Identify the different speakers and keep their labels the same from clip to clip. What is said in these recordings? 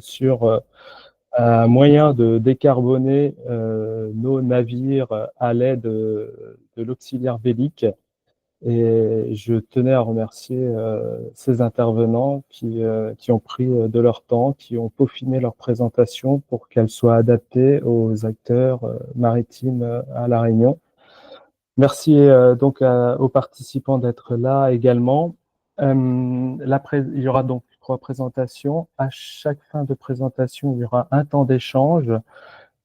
Speaker 1: sur un moyen de décarboner nos navires à l'aide de l'auxiliaire vélique. Et je tenais à remercier ces intervenants qui ont pris de leur temps, qui ont peaufiné leur présentation pour qu'elle soit adaptée aux acteurs maritimes à La Réunion. Merci donc aux participants d'être là également. Il y aura donc 3 présentations. À chaque fin de présentation, il y aura un temps d'échange.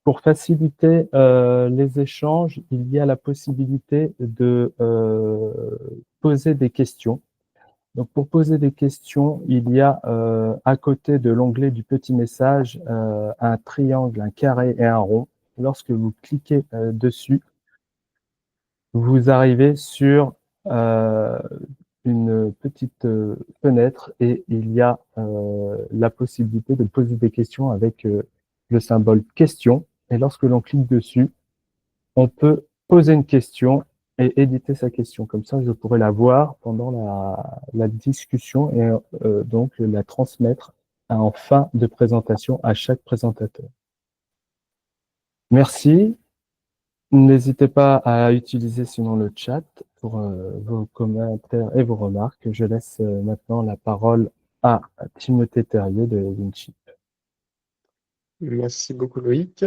Speaker 1: Pour faciliter les échanges, il y a la possibilité de poser des questions. Donc, pour poser des questions, il y a à côté de l'onglet du petit message un triangle, un carré et un rond. Lorsque vous cliquez dessus, vous arrivez sur euh, une petite fenêtre et il y a la possibilité de poser des questions avec le symbole question. Et lorsque l'on clique dessus, on peut poser une question et éditer sa question. Comme ça, je pourrai la voir pendant la discussion et donc la transmettre en fin de présentation à chaque présentateur. Merci. N'hésitez pas à utiliser sinon le chat pour vos commentaires et vos remarques. Je laisse maintenant la parole à Timothée Terrier de Vinci.
Speaker 2: Merci beaucoup Loïc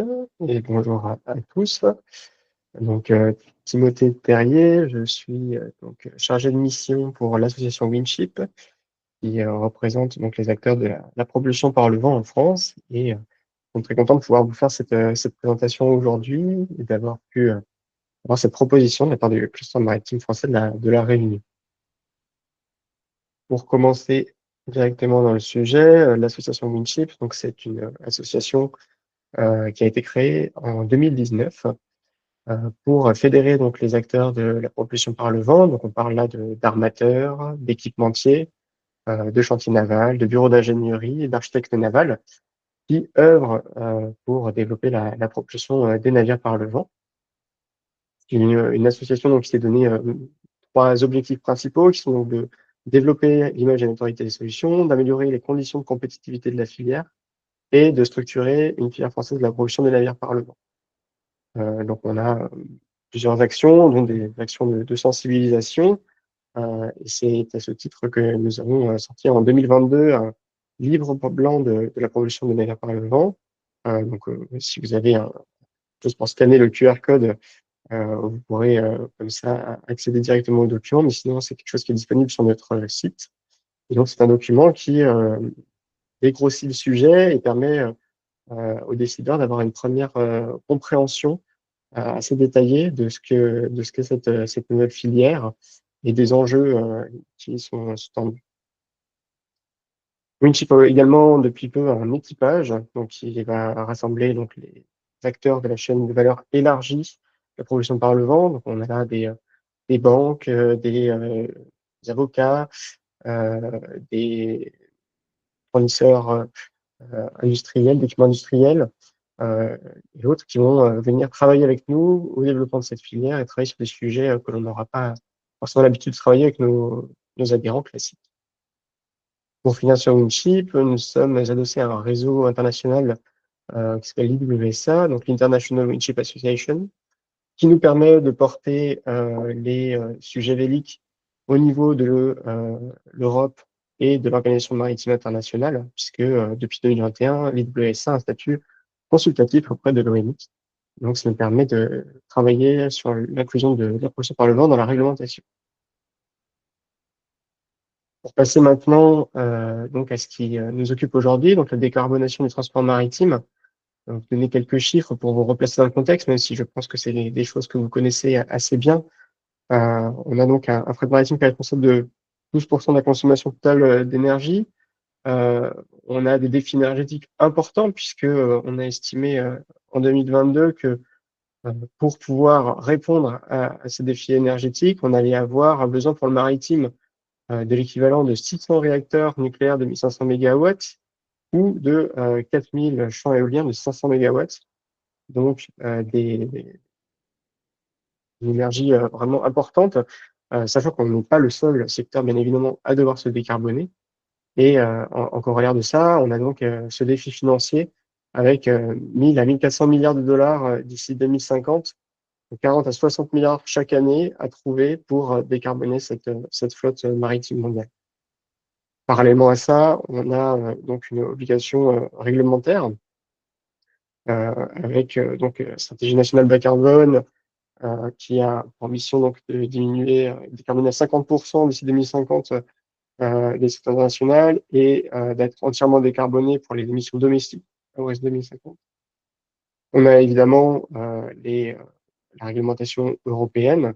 Speaker 2: et bonjour à tous. Donc Timothée Terrier, je suis donc chargé de mission pour l'association Winship qui représente donc les acteurs de la propulsion par le vent en France et on est très content de pouvoir vous faire cette présentation aujourd'hui et d'avoir pu avoir cette proposition de la part du cluster maritime français de la Réunion. Pour commencer directement dans le sujet, l'association Winship, donc c'est une association qui a été créée en 2019 pour fédérer donc les acteurs de la propulsion par le vent. Donc on parle là d'armateurs, d'équipementiers, de chantiers navals, de bureaux d'ingénierie et d'architectes navals qui œuvrent pour développer la propulsion des navires par le vent. C'est une association donc, qui s'est donné 3 objectifs principaux qui sont donc de développer l'image et la notoriété des solutions, d'améliorer les conditions de compétitivité de la filière et de structurer une filière française de la propulsion des navires par le vent. Donc on a plusieurs actions, dont des actions de sensibilisation. Et c'est à ce titre que nous avons sorti en 2022 un livre blanc de la propulsion des navires par le vent. Donc si vous avez chose pour scanner le QR code, vous pourrez comme ça accéder directement au document, mais sinon c'est quelque chose qui est disponible sur notre site. Et donc c'est un document qui dégrossit le sujet et permet aux décideurs d'avoir une première compréhension assez détaillée de ce qu'est cette nouvelle filière et des enjeux qui sont tendus. Winship a également depuis peu un équipage donc qui va rassembler donc les acteurs de la chaîne de valeur élargie de la propulsion par le vent. Donc on a là des banques, des avocats, des fournisseurs industriels, d'équipements industriels et autres qui vont venir travailler avec nous au développement de cette filière et travailler sur des sujets que l'on n'aura pas forcément l'habitude de travailler avec nos adhérents classiques. Pour finir sur Winship, nous sommes adossés à un réseau international qui s'appelle l'IWSA, donc l'International Winship Association, qui nous permet de porter les sujets véliques au niveau de l'Europe et de l'Organisation maritime internationale, puisque depuis 2021, l'IWSA a un statut consultatif auprès de l'OMI. Donc, ça nous permet de travailler sur l'inclusion de la propulsion par le vent dans la réglementation. Pour passer maintenant donc à ce qui nous occupe aujourd'hui, donc la décarbonation du transport maritime. Donc, donner quelques chiffres pour vous replacer dans le contexte, même si je pense que c'est des choses que vous connaissez assez bien. On a donc un fret maritime qui est responsable de 12% de la consommation totale d'énergie. On a des défis énergétiques importants puisque on a estimé en 2022 que pour pouvoir répondre à ces défis énergétiques, on allait avoir un besoin pour le maritime de l'équivalent de 600 réacteurs nucléaires de 1500 mégawatts ou de 4000 champs éoliens de 500 mégawatts. Donc une énergie vraiment importante, sachant qu'on n'est pas le seul secteur, bien évidemment, à devoir se décarboner. Et en corollaire de ça, on a donc ce défi financier avec 1000 à 1400 milliards de dollars d'ici 2050, 40 à 60 milliards chaque année à trouver pour décarboner cette flotte maritime mondiale. Parallèlement à ça, on a donc une obligation réglementaire avec donc stratégie nationale bas carbone qui a pour mission donc de diminuer, décarboner à 50% d'ici 2050 des sites internationales et d'être entièrement décarboné pour les émissions domestiques à l'horizon 2050. On a évidemment la réglementation européenne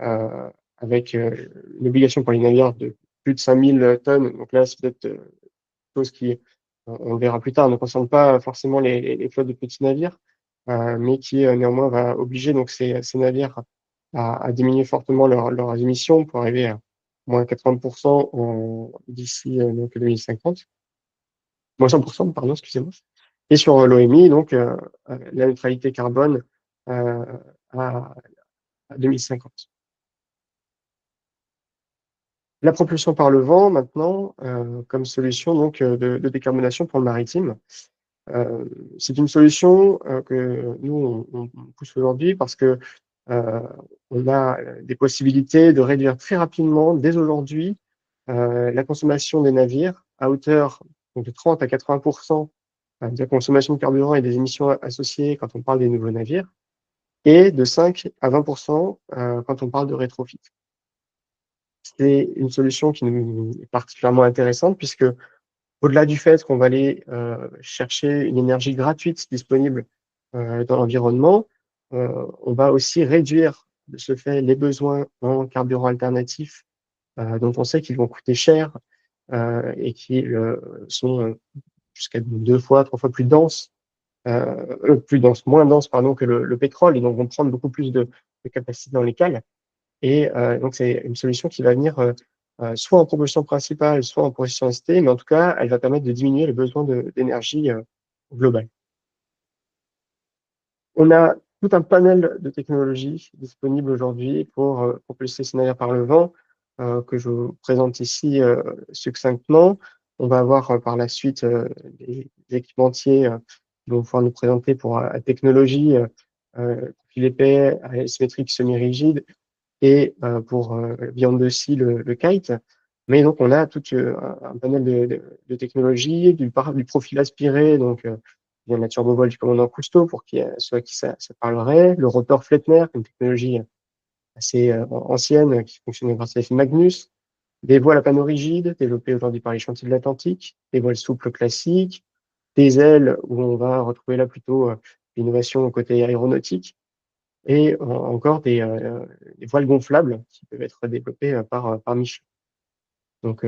Speaker 2: euh, avec une obligation pour les navires de plus de 5000 tonnes. Donc là, c'est peut-être chose qui, on le verra plus tard, ne concerne pas forcément les flottes de petits navires, mais qui néanmoins va obliger donc ces navires à diminuer fortement leurs émissions pour arriver à moins 80% d'ici donc 2050. Moins 100%, pardon, excusez-moi. Et sur l'OMI, donc la neutralité carbone euh, à, à 2050. La propulsion par le vent, maintenant, comme solution donc de décarbonation pour le maritime. C'est une solution que nous, on pousse aujourd'hui parce que euh, on a des possibilités de réduire très rapidement, dès aujourd'hui, la consommation des navires à hauteur donc, de 30 à 80% de la consommation de carburant et des émissions associées quand on parle des nouveaux navires, et de 5 à 20% quand on parle de rétrofit. C'est une solution qui nous est particulièrement intéressante puisque au-delà du fait qu'on va aller chercher une énergie gratuite disponible dans l'environnement, on va aussi réduire de ce fait les besoins en carburants alternatifs dont on sait qu'ils vont coûter cher et qui sont jusqu'à 2 fois, 3 fois moins denses pardon, que le pétrole et donc vont prendre beaucoup plus de capacité dans les cales. Et donc, c'est une solution qui va venir soit en propulsion principale, soit en propulsion assistée, mais en tout cas, elle va permettre de diminuer les besoins d'énergie globale. On a tout un panel de technologies disponibles aujourd'hui pour propulser ces navires par le vent, que je vous présente ici succinctement. On va avoir par la suite des équipementiers qui vont pouvoir nous présenter pour la technologie, profil épais, asymétrique, semi-rigide, et pour Beyond the Sea, le kite. Mais donc, on a tout un panel de technologies, du profil aspiré, donc il y a la turbovole du commandant Cousteau, pour ceux à qui ça parlerait, le rotor Flettner, une technologie assez ancienne qui fonctionne grâce à l'effet Magnus, des voiles à panneau rigide, développées aujourd'hui par les chantiers de l'Atlantique, des voiles souples classiques, des ailes où on va retrouver là plutôt l'innovation au côté aéronautique, et encore des voiles gonflables qui peuvent être développées par Michelin. Donc,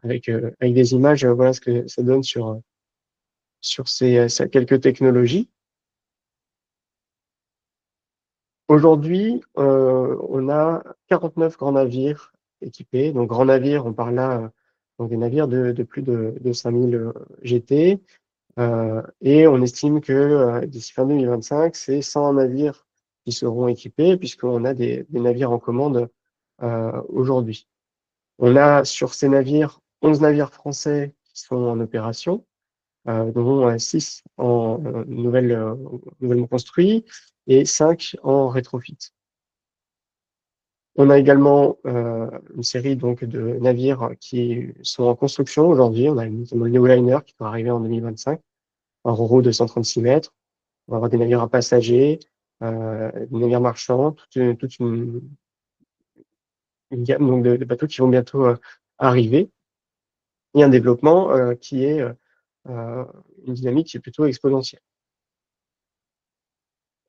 Speaker 2: avec des images, voilà ce que ça donne sur ces quelques technologies. Aujourd'hui, on a 49 grands navires équipés. Donc, grands navires, on parle là donc des navires de plus de 5000 GT. Et on estime que d'ici fin 2025, c'est 100 navires qui seront équipés, puisqu'on a des navires en commande aujourd'hui. On a sur ces navires 11 navires français qui sont en opération, dont 6 nouvellement construits et 5 en rétrofit. On a également une série donc de navires qui sont en construction aujourd'hui. On a notamment le Neoliner qui va arriver en 2025, un ro-ro de 136 mètres. On va avoir des navires à passagers, des navires marchands, toute une gamme donc, de bateaux qui vont bientôt arriver. Et un développement qui est une dynamique qui est plutôt exponentielle.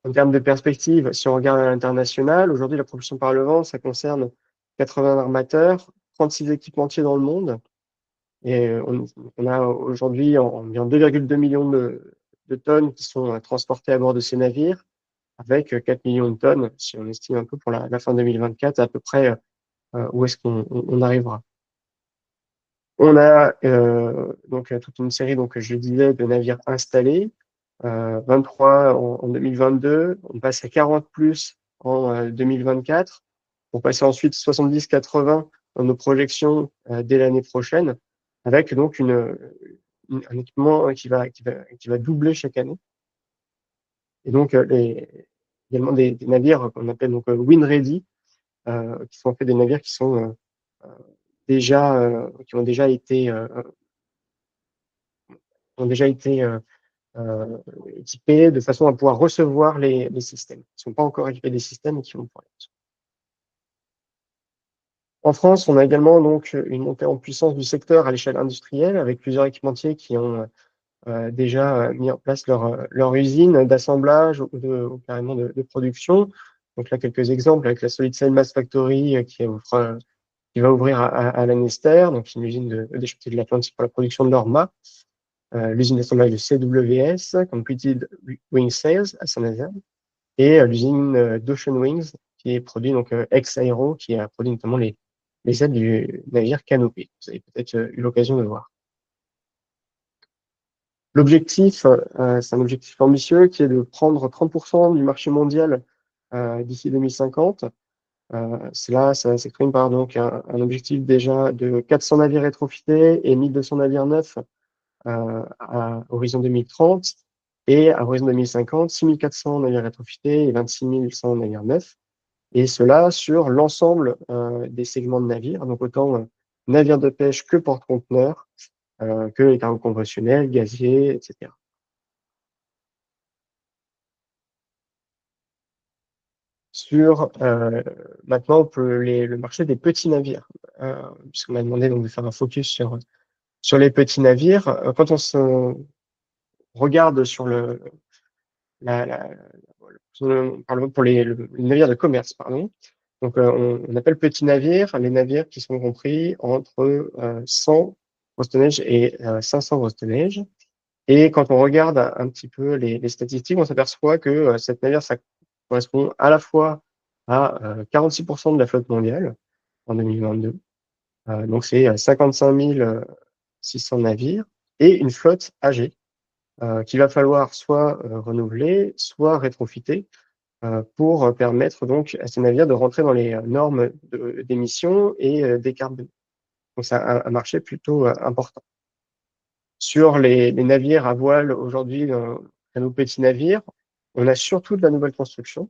Speaker 2: En termes de perspective, si on regarde à l'international, aujourd'hui, la propulsion par le vent, ça concerne 80 armateurs, 36 équipementiers dans le monde. Et on a aujourd'hui environ 2,2 millions de tonnes qui sont transportées à bord de ces navires, avec 4 millions de tonnes, si on estime un peu pour la fin 2024, à peu près où est-ce qu'on arrivera. On a donc toute une série, donc je le disais, de navires installés, 23 en 2022, on passe à 40 plus en 2024, pour passer ensuite 70-80 dans nos projections dès l'année prochaine, avec donc un équipement qui va doubler chaque année. Et donc, également des navires qu'on appelle donc Wind Ready, qui sont en fait des navires euh, qui ont déjà été équipés de façon à pouvoir recevoir les systèmes. Ils ne sont pas encore équipés des systèmes et qui vont pouvoir. En France, on a également donc une montée en puissance du secteur à l'échelle industrielle, avec plusieurs équipementiers qui ont déjà mis en place leur usine d'assemblage ou carrément de production. Donc là, quelques exemples avec la Solid Sail Mass Factory qui va ouvrir à Lanester, donc une usine des chantiers de l'Atlantique pour la production de leur mât. L'usine d'assemblage de CWS, Completed Wing Sales à Saint-Nazaire, et l'usine d'Ocean Wings, qui est produit donc ex-aéro, qui a produit notamment les ailes du navire Canopé. Vous avez peut-être eu l'occasion de voir. L'objectif, c'est un objectif ambitieux qui est de prendre 30% du marché mondial d'ici 2050. Cela, ça s'exprime par donc un objectif déjà de 400 navires rétrofités et 1200 navires neufs à horizon 2030, et à horizon 2050, 6400 navires rétrofités et 26 100 navires neufs, et cela sur l'ensemble des segments de navires, donc autant navires de pêche que porte-conteneurs, que les cargos conventionnels, gaziers, etc. Sur maintenant le marché des petits navires, puisqu'on m'a demandé donc de faire un focus sur les petits navires. Quand on se regarde sur la, la, pardon, pour les navires de commerce, pardon. Donc, on appelle petits navires les navires qui sont compris entre 100 grosses tonnages et 500 grosses tonnages. Et quand on regarde un petit peu les statistiques, on s'aperçoit que cette navire, ça correspond à la fois à 46% de la flotte mondiale en 2022. Donc, c'est 55 600 navires et une flotte âgée qu'il va falloir soit renouveler, soit rétrofiter pour permettre donc à ces navires de rentrer dans les normes d'émissions et décarboner. Donc, c'est un marché plutôt important. Sur les navires à voile aujourd'hui, nos petits navires, on a surtout de la nouvelle construction.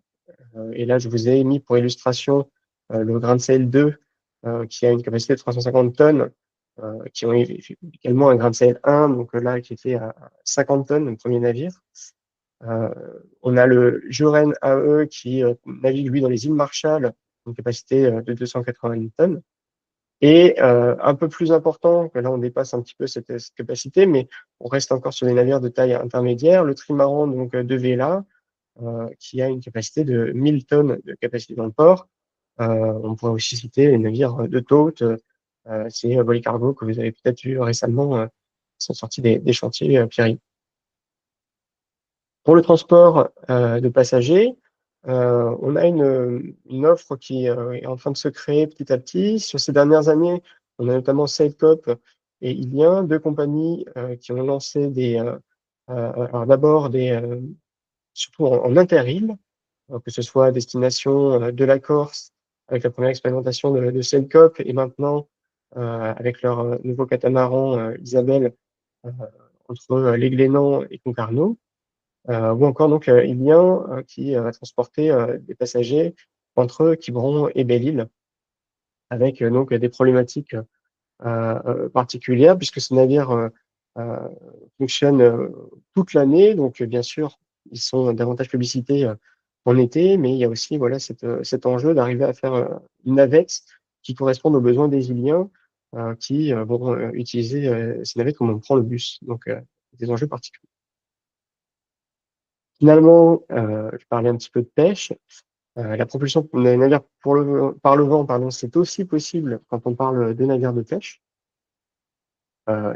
Speaker 2: Et là, je vous ai mis pour illustration le Grand Sail 2, qui a une capacité de 350 tonnes, qui ont également un Grand Sail 1, donc là, qui était à 50 tonnes, le premier navire. On a le Joren AE qui navigue, lui, dans les îles Marshall, une capacité de 280 tonnes. Et un peu plus important, que là on dépasse un petit peu cette capacité, mais on reste encore sur des navires de taille intermédiaire, le trimaran donc de Vela, qui a une capacité de 1000 tonnes de capacité dans le port. On pourrait aussi citer les navires de Toth, c'est Polycargo que vous avez peut-être vu récemment, qui sont sortis des chantiers Pierry. Pour le transport de passagers, on a une offre qui est en train de se créer petit à petit. Sur ces dernières années, on a notamment SailCop et Ilien, deux compagnies qui ont lancé alors d'abord surtout en inter-île, que ce soit à destination de la Corse, avec la première expérimentation de SailCop, et maintenant avec leur nouveau catamaran Isabelle, euh, entre les Glénans et Concarneau. Ou encore donc Ilien qui va transporter des passagers entre Quiberon et Belle-Île, avec donc des problématiques particulières, puisque ces navires euh, fonctionnent toute l'année. Donc bien sûr, ils sont davantage publicités en été, mais il y a aussi voilà cet enjeu d'arriver à faire une navette qui corresponde aux besoins des Iliens qui vont utiliser ces navettes comme on prend le bus. Donc des enjeux particuliers. Finalement, je parlais un petit peu de pêche. La propulsion des navires par le vent, pardon, c'est aussi possible quand on parle de navires de pêche.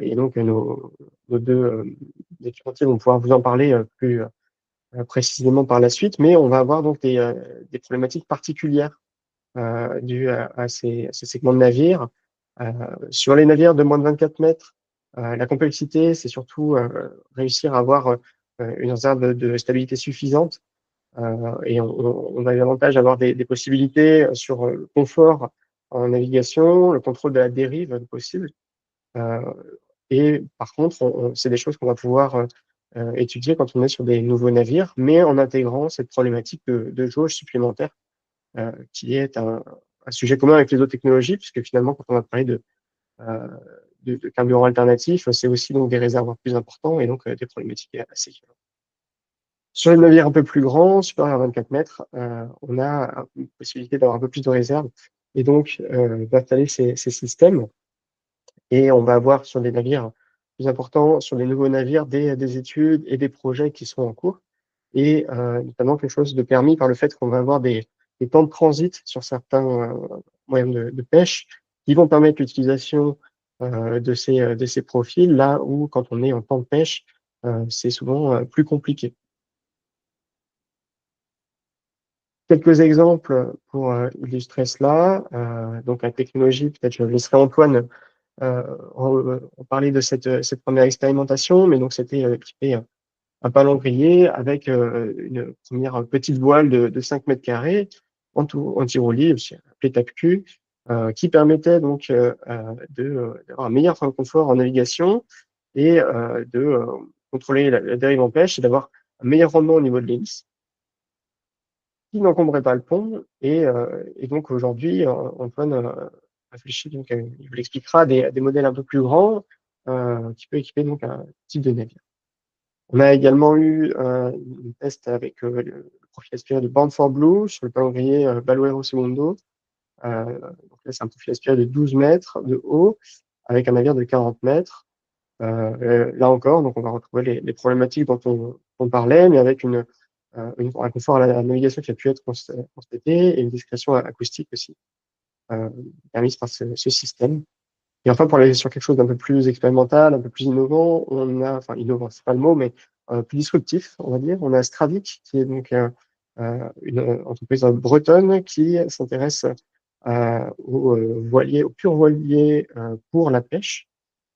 Speaker 2: Et donc, nos deux équipementiers vont pouvoir vous en parler plus précisément par la suite, mais on va avoir donc des problématiques particulières dues à ces segments de navires. Sur les navires de moins de 24 mètres, la complexité, c'est surtout réussir à avoir une réserve de stabilité suffisante. Et on a l'avantage d'avoir des possibilités sur le confort en navigation, le contrôle de la dérive possible. Et par contre, c'est des choses qu'on va pouvoir étudier quand on est sur des nouveaux navires, mais en intégrant cette problématique de jauge supplémentaire, qui est un sujet commun avec les autres technologies, puisque finalement, quand on va parler euh, de carburants alternatifs, c'est aussi donc des réservoirs plus importants et donc des problématiques assez équivalentes. Sur les navires un peu plus grands, supérieurs à 24 mètres, on a une possibilité d'avoir un peu plus de réserve et donc d'installer ces systèmes. Et on va avoir sur des navires plus importants, sur les nouveaux navires, des études et des projets qui sont en cours. Et notamment quelque chose de permis par le fait qu'on va avoir des temps de transit sur certains moyens de pêche qui vont permettre l'utilisation de ces profils, là où quand on est en temps de pêche, c'est souvent plus compliqué. Quelques exemples pour illustrer cela. Donc la technologie, peut-être je laisserai Antoine on parlait de cette première expérimentation, mais donc c'était équipé un palangrier avec une première petite voile de 5 mètres carrés anti-roulis, aussi appelé TAPQ, qui permettait donc d'avoir un meilleur confort en navigation et de contrôler la dérive en pêche et d'avoir un meilleur rendement au niveau de l'hélice qui n'encombrait pas le pont. Et donc aujourd'hui, Antoine réfléchit, donc, il vous l'expliquera, des modèles un peu plus grands qui peut équiper donc un type de navire. On a également eu une test avec le profil aspiré de Bound for Blue sur le palangrier Baluero Segundo. Donc là, c'est un profil aspiré de 12 mètres de haut avec un navire de 40 mètres. Là encore, donc on va retrouver les problématiques dont on parlait, mais avec un confort à la navigation qui a pu être constaté et une discrétion acoustique aussi permise par ce système. Et enfin, pour aller sur quelque chose d'un peu plus expérimental, un peu plus innovant, enfin innovant, c'est pas le mot, mais plus disruptif, on va dire. On a Stravic, qui est donc une entreprise bretonne qui s'intéresse aux voiliers, aux purs voiliers pour la pêche.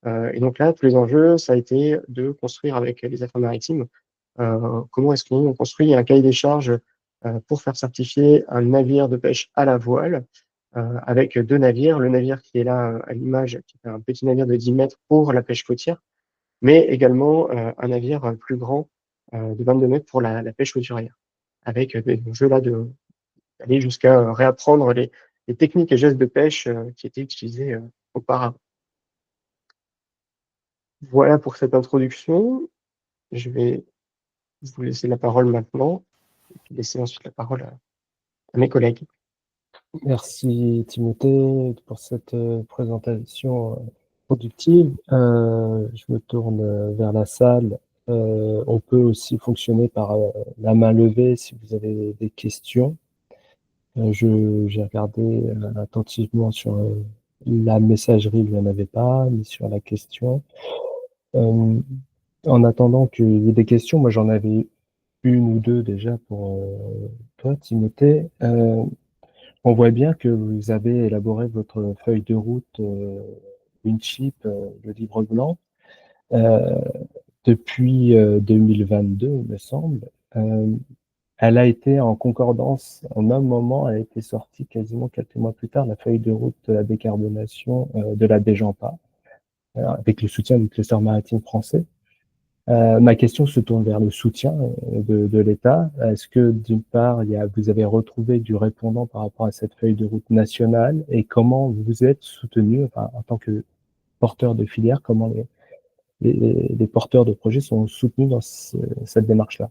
Speaker 2: Et donc là, tous les enjeux, ça a été de construire avec les affaires maritimes comment est-ce qu'on construit un cahier des charges pour faire certifier un navire de pêche à la voile avec deux navires. Le navire qui est là à l'image, qui est un petit navire de 10 mètres pour la pêche côtière, mais également un navire plus grand de 22 mètres pour la pêche hauturière, avec des enjeux là d'aller jusqu'à réapprendre les techniques et gestes de pêche qui étaient utilisés auparavant. Voilà pour cette introduction. Je vais vous laisser la parole maintenant et puis laisser ensuite la parole à mes collègues.
Speaker 1: Merci Timothée pour cette présentation productive. Je me tourne vers la salle. On peut aussi fonctionner par la main levée si vous avez des questions. J'ai regardé attentivement sur la messagerie, il n'y en avait pas, ni sur la question. Euh, En attendant qu'il y ait des questions, moi j'en avais une ou deux déjà pour toi, Timothée. On voit bien que vous avez élaboré votre feuille de route Winship, le livre blanc, euh, depuis 2022, il me semble. Euh, Elle a été en concordance, en un moment, elle a été sortie quasiment quelques mois plus tard, la feuille de route de la décarbonation de la DGEMPA, avec le soutien du cluster maritime français. Ma question se tourne vers le soutien de l'État. Est-ce que, d'une part, vous avez retrouvé du répondant par rapport à cette feuille de route nationale et comment vous êtes soutenu, enfin, en tant que porteur de filière, comment les porteurs de projets sont soutenus dans cette démarche-là?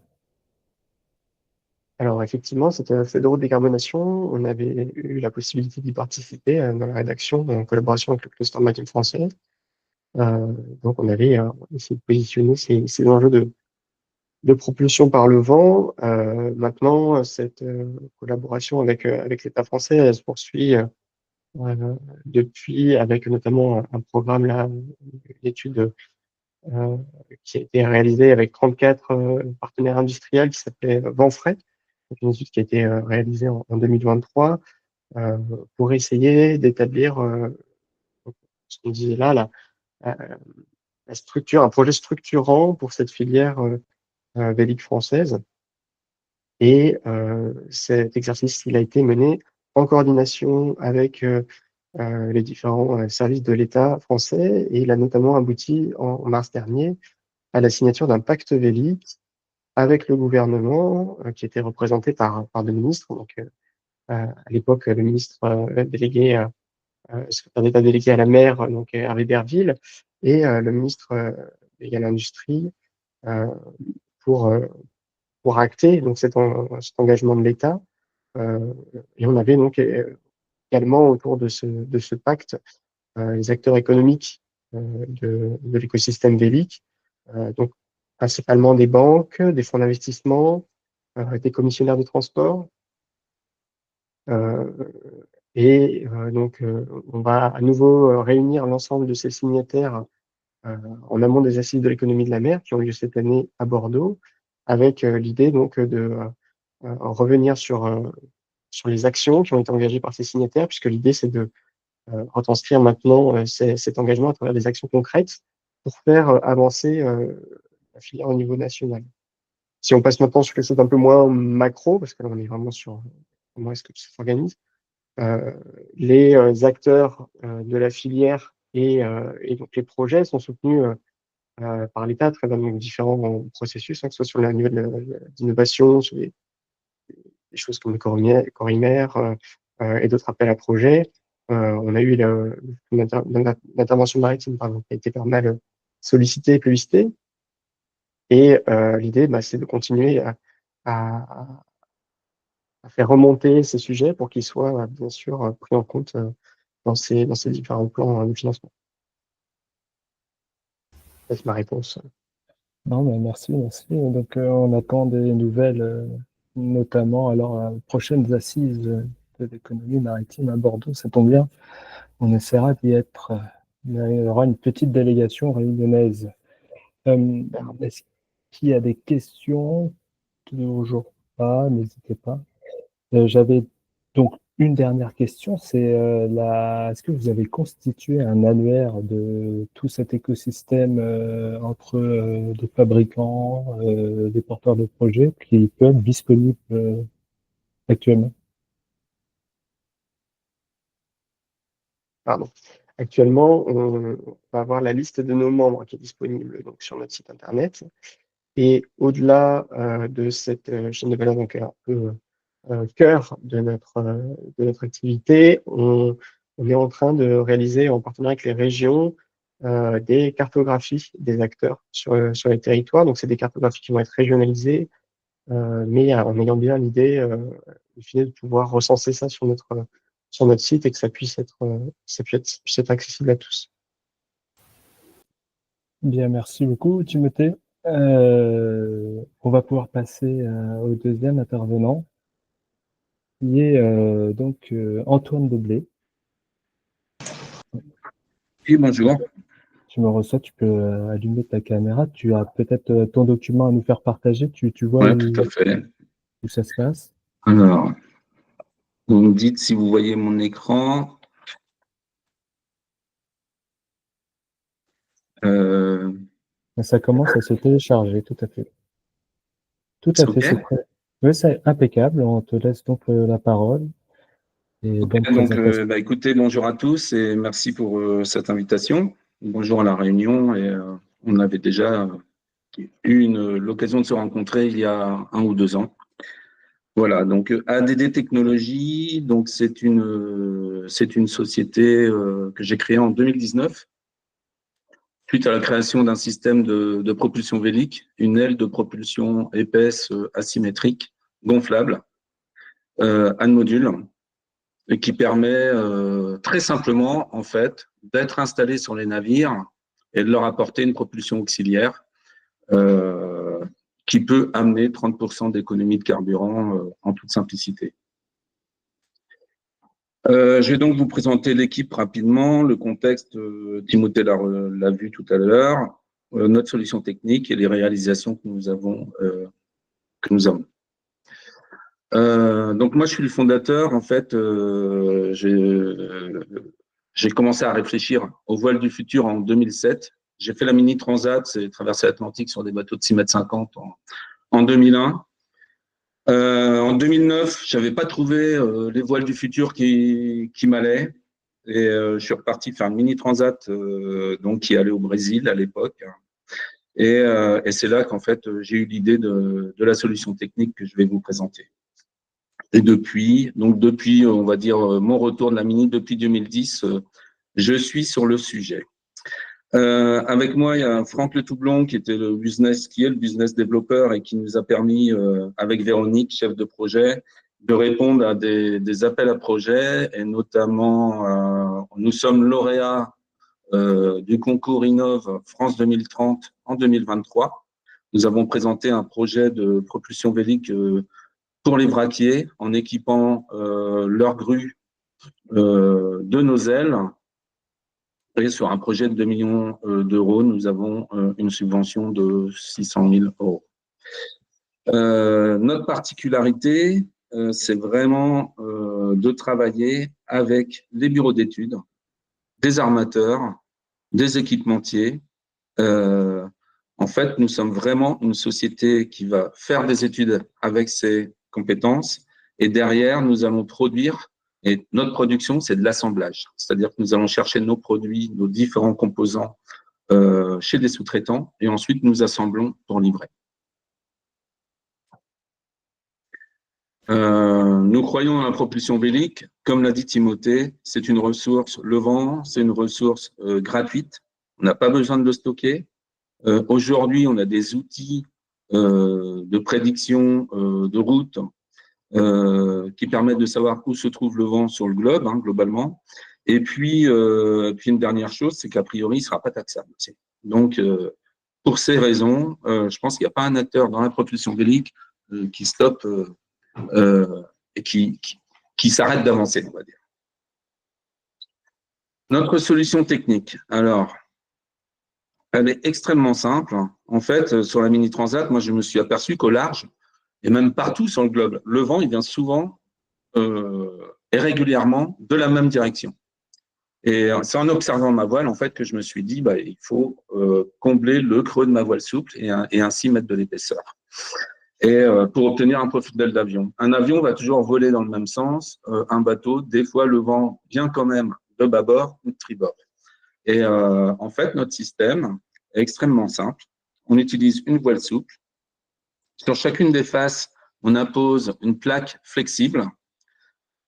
Speaker 2: Alors effectivement, cette feuille de route décarbonation, on avait eu la possibilité d'y participer dans la rédaction en collaboration avec le cluster maritime français. Euh, donc on avait essayé de positionner ces enjeux de propulsion par le vent. Maintenant, cette collaboration avec l'État français, elle se poursuit depuis avec notamment un programme là, d'études euh, qui a été réalisé avec 34 partenaires industriels qui s'appelait Vent Frais. Donc une étude qui a été réalisée en 2023 euh, pour essayer d'établir ce qu'on disait là, la, la structure, un projet structurant pour cette filière vélique française. Et cet exercice, il a été mené en coordination avec les différents services de l'État français, et il a notamment abouti en mars dernier à la signature d'un pacte Vélic avec le gouvernement, qui était représenté par deux ministres. Donc, à l'époque, le ministre délégué, secrétaire d'État délégué à la mer, donc Hervé Berville, et le ministre délégué à l'industrie, euh, pour, euh, pour acter donc cet engagement de l'État. Et on avait donc également autour de ce pacte les acteurs économiques de l'écosystème Vélic, donc principalement des banques, des fonds d'investissement, des commissionnaires de transport. Euh, on va à nouveau réunir l'ensemble de ces signataires en amont des Assises de l'économie de la mer qui ont lieu cette année à Bordeaux, avec l'idée donc de revenir sur les actions qui ont été engagées par ces signataires, puisque l'idée c'est de retranscrire maintenant cet engagement à travers des actions concrètes pour faire avancer la filière au niveau national. Si on passe maintenant sur quelque chose d'un peu moins macro, parce que là on est vraiment sur comment est-ce que tout ça s'organise, euh, les acteurs de la filière et donc les projets sont soutenus par l'État à travers donc, différents processus, hein, que ce soit sur le niveau de l'innovation, sur des choses comme le Corimère et d'autres appels à projets. On a eu l'intervention maritime, pardon, qui a été pas mal sollicitée et plébiscitée. Et l'idée, bah, c'est de continuer à, à faire remonter ces sujets pour qu'ils soient, bien sûr, pris en compte dans ces différents plans de financement. C'est ma réponse.
Speaker 1: Non, mais merci, merci. Donc, on attend des nouvelles, notamment alors à prochaines assises de l'économie maritime à Bordeaux. Ça tombe bien. On essaiera d'y être. Il y aura une petite délégation réunionnaise. Est-ce qu'il y a des questions? Toujours pas, n'hésitez pas. J'avais donc une dernière question, c'est est-ce que vous avez constitué un annuaire de tout cet écosystème entre des fabricants, des porteurs de projets qui peut être disponible actuellement?
Speaker 2: Pardon. Actuellement, on va avoir la liste de nos membres qui est disponible donc, sur notre site internet. Et au-delà de cette chaîne de valeur, donc un peu cœur de notre activité, on est en train de réaliser en partenariat avec les régions des cartographies des acteurs sur les territoires. Donc, c'est des cartographies qui vont être régionalisées, mais en ayant bien l'idée in fine, de pouvoir recenser ça sur notre site et que ça puisse puisse être accessible à tous.
Speaker 1: Bien, merci beaucoup, Timothée. On va pouvoir passer au deuxième intervenant, qui est donc Antoine Deblé.
Speaker 3: Oui, bonjour.
Speaker 1: Tu me reçois, tu peux allumer ta caméra. Tu as peut-être ton document à nous faire partager. Tu vois
Speaker 3: Oui, tout à fait.
Speaker 1: où ça se passe?
Speaker 3: Alors, vous me dites si vous voyez mon écran.
Speaker 1: Ça commence à se télécharger, tout à fait. Tout
Speaker 3: C'est
Speaker 1: à fait,
Speaker 3: OK?
Speaker 1: c'est très... Oui, c'est impeccable. On te laisse donc la parole et
Speaker 3: OK,
Speaker 1: bonne
Speaker 3: donc,
Speaker 1: présentation.
Speaker 3: écoutez, bonjour à tous et merci pour cette invitation. Bonjour à la Réunion et on avait déjà eu l'occasion de se rencontrer il y a 1 ou 2 ans. Voilà, donc ADD Technologies, donc c'est une société que j'ai créée en 2019 suite à la création d'un système de propulsion vélique, une aile de propulsion épaisse asymétrique gonflable, un module, et qui permet très simplement en fait d'être installé sur les navires et de leur apporter une propulsion auxiliaire qui peut amener 30% d'économie de carburant en toute simplicité. Je vais donc vous présenter l'équipe rapidement, le contexte, Timothée l'a vu tout à l'heure, notre solution technique et les réalisations que nous avons. Donc moi, je suis le fondateur. En fait, j'ai commencé à réfléchir au voile du futur en 2007. J'ai fait la mini transat, c'est traverser l'Atlantique sur des bateaux de 6,50 m en 2001. En 2009, je n'avais pas trouvé les voiles du futur qui m'allaient. et je suis reparti faire une mini transat donc qui allait au Brésil à l'époque. Et c'est là qu'en fait j'ai eu l'idée de la solution technique que je vais vous présenter. Et depuis, on va dire mon retour de la mini depuis 2010, je suis sur le sujet. Avec moi, il y a Franck Le Toublon qui est le business développeur et qui nous a permis, avec Véronique, chef de projet, de répondre à des appels à projets et notamment, nous sommes lauréats du concours Innov France 2030 en 2023. Nous avons présenté un projet de propulsion vélique pour les vraquiers en équipant leur grue de nos ailes. Et sur un projet de 2 millions d'euros, nous avons une subvention de 600 000 euros. Notre particularité, c'est vraiment de travailler avec les bureaux d'études, des armateurs, des équipementiers. En fait, nous sommes vraiment une société qui va faire des études avec ses compétences et derrière, nous allons produire. Et notre production, c'est de l'assemblage. C'est-à-dire que nous allons chercher nos produits, nos différents composants chez des sous-traitants et ensuite nous assemblons pour livrer. Nous croyons à la propulsion vélique. Comme l'a dit Timothée, c'est une ressource, le vent, c'est une ressource gratuite. On n'a pas besoin de le stocker. Aujourd'hui, on a des outils de prédiction de route qui permettent de savoir où se trouve le vent sur le globe, globalement. Et puis une dernière chose, c'est qu'a priori, il ne sera pas taxable aussi. Donc, pour ces raisons, je pense qu'il n'y a pas un acteur dans la propulsion vélique qui stoppe et qui s'arrête d'avancer, on va dire. Notre solution technique, alors, elle est extrêmement simple. En fait, sur la Mini Transat, moi, je me suis aperçu qu'au large, et même partout sur le globe, le vent, il vient souvent et régulièrement de la même direction. Et c'est en observant ma voile, en fait, que je me suis dit, il faut combler le creux de ma voile souple et ainsi mettre de l'épaisseur. Et pour obtenir un profil d'aile d'avion. Un avion va toujours voler dans le même sens. Un bateau, des fois, le vent vient quand même de bâbord ou de tribord. Et en fait, notre système est extrêmement simple. On utilise une voile souple. Sur chacune des faces, on appose une plaque flexible.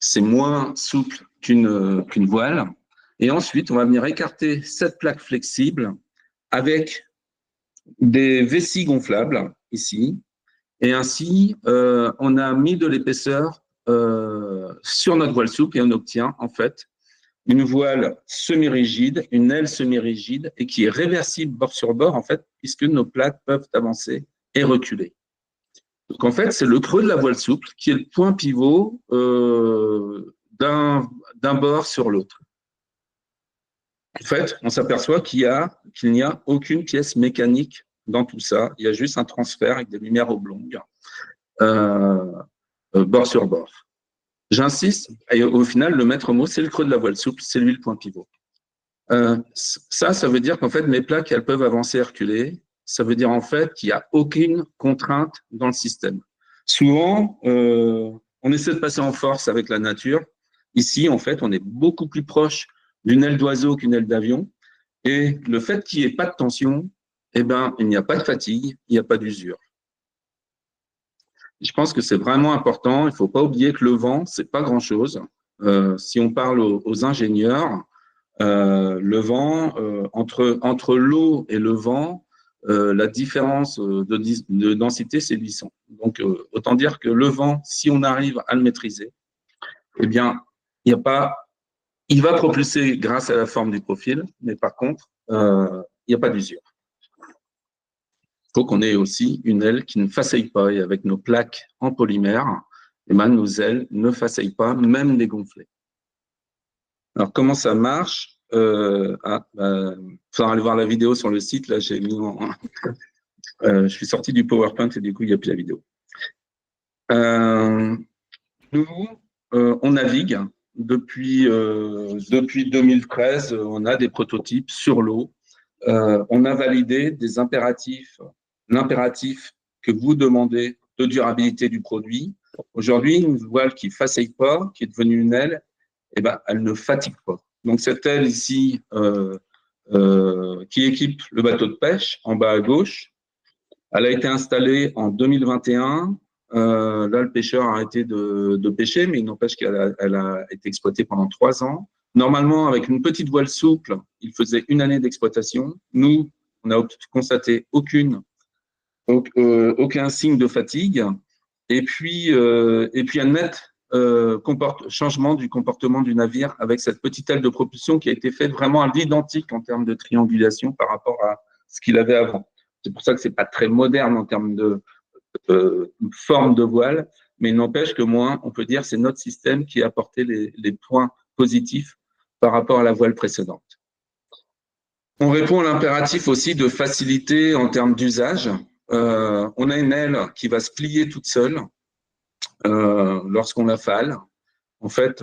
Speaker 3: C'est moins souple qu'une voile. Et ensuite, on va venir écarter cette plaque flexible avec des vessies gonflables, ici. Et ainsi, on a mis de l'épaisseur sur notre voile souple et on obtient, en fait, une voile semi-rigide, une aile semi-rigide et qui est réversible bord sur bord, en fait, puisque nos plaques peuvent avancer et reculer. Donc, en fait, c'est le creux de la voile souple qui est le point pivot d'un bord sur l'autre. En fait, on s'aperçoit qu'il n'y a aucune pièce mécanique dans tout ça. Il y a juste un transfert avec des lumières oblongues, bord sur bord. J'insiste, et au final, le maître mot, c'est le creux de la voile souple, c'est lui le point pivot. Ça veut dire qu'en fait, mes plaques, elles peuvent avancer et reculer. Ça veut dire en fait qu'il n'y a aucune contrainte dans le système. Souvent, on essaie de passer en force avec la nature. Ici, en fait, on est beaucoup plus proche d'une aile d'oiseau qu'une aile d'avion. Et le fait qu'il n'y ait pas de tension, il n'y a pas de fatigue, il n'y a pas d'usure. Je pense que c'est vraiment important. Il ne faut pas oublier que le vent, ce n'est pas grand-chose. Si on parle aux ingénieurs, le vent, entre l'eau et le vent, la différence de densité, c'est 800. Donc, autant dire que le vent, si on arrive à le maîtriser, il va propulser grâce à la forme du profil, mais par contre, il n'y a pas d'usure. Il faut qu'on ait aussi une aile qui ne faceille pas. Et avec nos plaques en polymère, nos ailes ne faceillent pas, même dégonflées. Alors, comment ça marche? Faudra aller voir la vidéo sur le site. Là, j'ai mis je suis sorti du PowerPoint et du coup, il n'y a plus la vidéo. Nous, on navigue depuis 2013. On a des prototypes sur l'eau. On a validé des impératifs, l'impératif que vous demandez de durabilité du produit. Aujourd'hui, une voile qui ne faceille pas, qui est devenue une aile, elle ne fatigue pas. Donc, cette aile ici qui équipe le bateau de pêche en bas à gauche, elle a été installée en 2021. Là, le pêcheur a arrêté de pêcher, mais il n'empêche qu'elle a été exploitée pendant 3 ans. Normalement, avec une petite voile souple, il faisait 1 année d'exploitation. Nous, on n'a constaté aucun signe de fatigue. Et puis un net changement du comportement du navire avec cette petite aile de propulsion qui a été faite vraiment à l'identique en termes de triangulation par rapport à ce qu'il avait avant. C'est pour ça que c'est pas très moderne en termes de forme de voile, mais il n'empêche que on peut dire c'est notre système qui a apporté les points positifs par rapport à la voile précédente. On répond à l'impératif aussi de facilité en termes d'usage. On a une aile qui va se plier toute seule lorsqu'on la fale. En fait,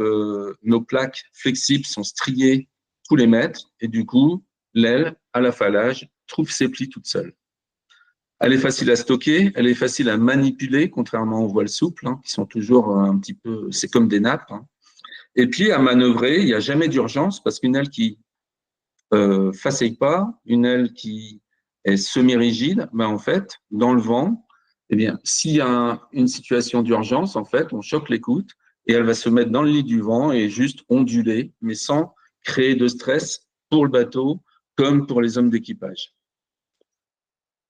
Speaker 3: nos plaques flexibles sont striées tous les mètres et du coup, l'aile, à la falage, trouve ses plis toute seule. Elle est facile à stocker, elle est facile à manipuler, contrairement aux voiles souples, qui sont toujours un petit peu, c'est comme des nappes. Et puis, à manœuvrer, il n'y a jamais d'urgence parce qu'une aile qui faceille pas, une aile qui est semi-rigide, en fait, dans le vent, eh bien, s'il y a une situation d'urgence, en fait, on choque l'écoute et elle va se mettre dans le lit du vent et juste onduler, mais sans créer de stress pour le bateau comme pour les hommes d'équipage.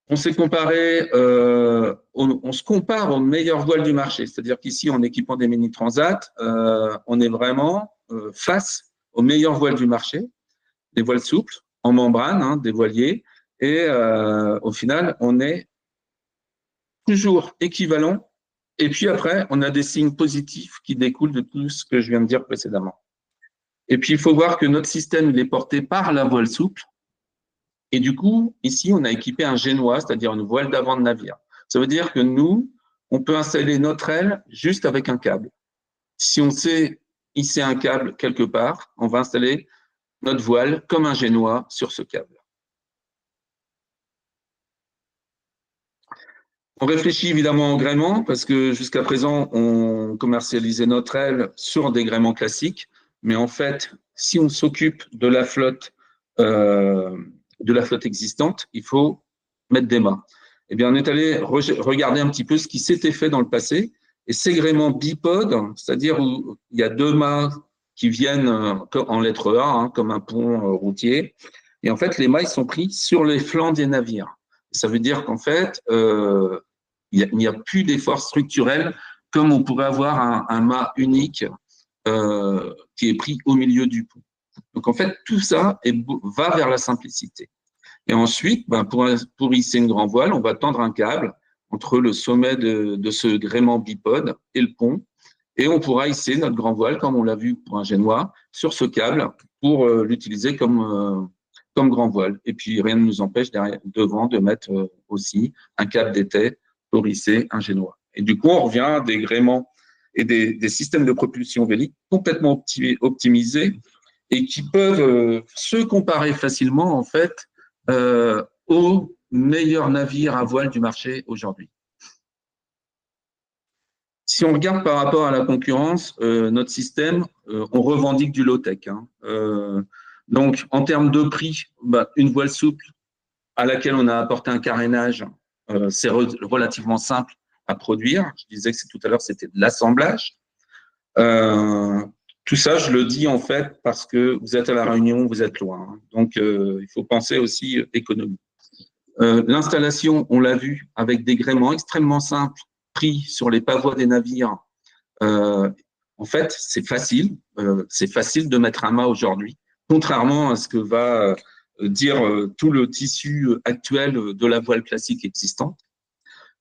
Speaker 3: On s'est comparé, on se compare aux meilleures voiles du marché, c'est-à-dire qu'ici, en équipant des mini-transats, on est vraiment face aux meilleures voiles du marché, des voiles souples, en membrane, des voiliers, et au final, on est toujours équivalent. Et puis après, on a des signes positifs qui découlent de tout ce que je viens de dire précédemment. Et puis, il faut voir que notre système, il est porté par la voile souple. Et du coup, ici, on a équipé un génois, c'est-à-dire une voile d'avant de navire. Ça veut dire que nous, on peut installer notre aile juste avec un câble. Si on sait hisser un câble quelque part, on va installer notre voile comme un génois sur ce câble. On réfléchit évidemment au gréement parce que jusqu'à présent, on commercialisait notre aile sur des gréements classiques. Mais en fait, si on s'occupe de la flotte existante, il faut mettre des mâts. Eh bien, on est allé regarder un petit peu ce qui s'était fait dans le passé. Et ces gréements bipodes, c'est-à-dire où il y a 2 mâts qui viennent en lettre A, comme un pont routier. Et en fait, les mâts, ils sont pris sur les flancs des navires. Ça veut dire qu'en fait, il n'y a plus d'effort structurel comme on pourrait avoir un mât unique qui est pris au milieu du pont. Donc, en fait, tout ça va vers la simplicité. Et ensuite, pour hisser une grand voile, on va tendre un câble entre le sommet de ce gréement bipode et le pont. Et on pourra hisser notre grand voile, comme on l'a vu pour un génois, sur ce câble pour l'utiliser comme grand voile. Et puis, rien ne nous empêche devant de mettre aussi un câble d'étai pour hisser un génois. Et du coup, on revient à des gréements et des systèmes de propulsion vélique complètement optimisés et qui peuvent se comparer facilement, en fait, aux meilleurs navires à voile du marché aujourd'hui. Si on regarde par rapport à la concurrence, notre système, on revendique du low-tech. Donc, en termes de prix, une voile souple à laquelle on a apporté un carénage, c'est relativement simple à produire. Je disais que tout à l'heure, c'était de l'assemblage. Tout ça, je le dis en fait parce que vous êtes à La Réunion, vous êtes loin. Donc, il faut penser aussi économie. L'installation, on l'a vu, avec des gréements extrêmement simples pris sur les pavois des navires. En fait, c'est facile de mettre un mât aujourd'hui, contrairement à ce que va dire tout le tissu actuel de la voile classique existante.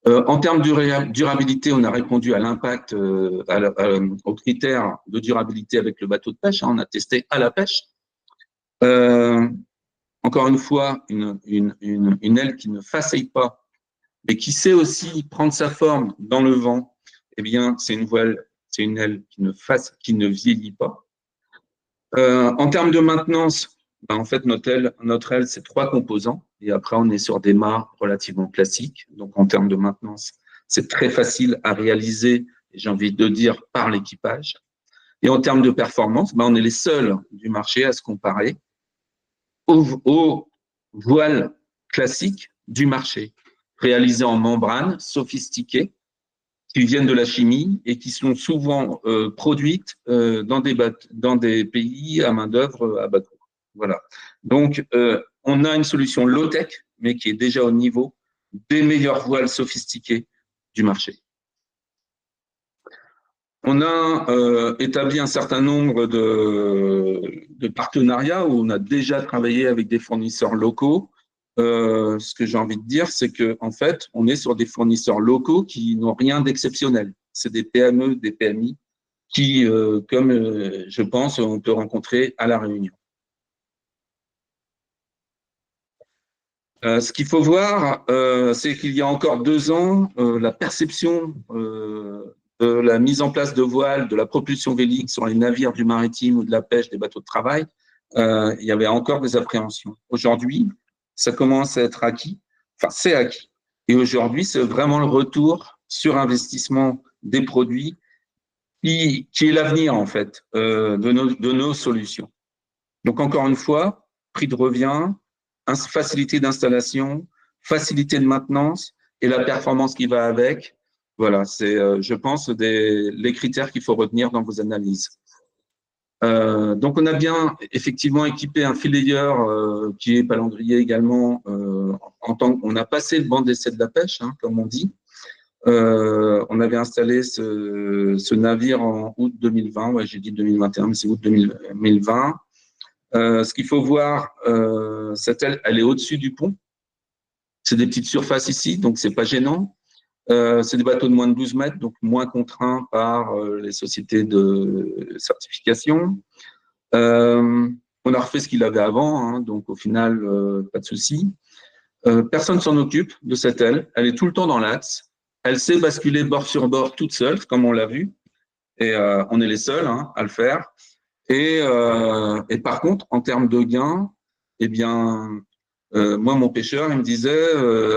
Speaker 3: En termes de durabilité, on a répondu à l'impact, aux critères de durabilité avec le bateau de pêche. On a testé à la pêche. Encore une fois, une aile qui ne faceille pas, mais qui sait aussi prendre sa forme dans le vent. Eh bien, c'est une aile qui ne vieillit pas. En termes de maintenance, en fait, notre aile, c'est 3 composants. Et après, on est sur des mâts relativement classiques. Donc, en termes de maintenance, c'est très facile à réaliser, et j'ai envie de dire, par l'équipage. Et en termes de performance, on est les seuls du marché à se comparer aux voiles classiques du marché, réalisés en membrane, sophistiquées, qui viennent de la chimie et qui sont souvent produites dans des pays à main-d'œuvre à bas coût. Voilà. Donc, on a une solution low-tech, mais qui est déjà au niveau des meilleures voiles sophistiquées du marché. On a établi un certain nombre de partenariats où on a déjà travaillé avec des fournisseurs locaux. Ce que j'ai envie de dire, c'est qu'en fait, on est sur des fournisseurs locaux qui n'ont rien d'exceptionnel. C'est des PME, des PMI qui, comme je pense, on peut rencontrer à La Réunion. Ce qu'il faut voir, c'est qu'il y a encore 2 ans, la perception de la mise en place de voiles, de la propulsion vélique sur les navires du maritime ou de la pêche des bateaux de travail, il y avait encore des appréhensions. Aujourd'hui, ça commence à être acquis, enfin c'est acquis. Et aujourd'hui, c'est vraiment le retour sur investissement des produits qui est l'avenir en fait de nos solutions. Donc encore une fois, prix de revient, facilité d'installation, facilité de maintenance et la performance qui va avec. Voilà, c'est, je pense, les critères qu'il faut retenir dans vos analyses. Donc, on a bien effectivement équipé un filayeur qui est Palandrier également. On a passé le banc d'essai de la pêche, hein, comme on dit. On avait installé ce navire en août 2020. Ouais, j'ai dit 2021, mais c'est août 2020. Ce qu'il faut voir, cette aile, elle est au-dessus du pont. C'est des petites surfaces ici, donc c'est pas gênant. C'est des bateaux de moins de 12 mètres, donc moins contraints par les sociétés de certification. On a refait ce qu'il avait avant, hein, donc au final, pas de souci. Personne s'en occupe de cette aile. Elle est tout le temps dans l'axe. Elle sait basculer bord sur bord toute seule, comme on l'a vu. Et on est les seuls hein, à le faire. Et par contre, en termes de gains, eh bien, moi, mon pêcheur, il me disait,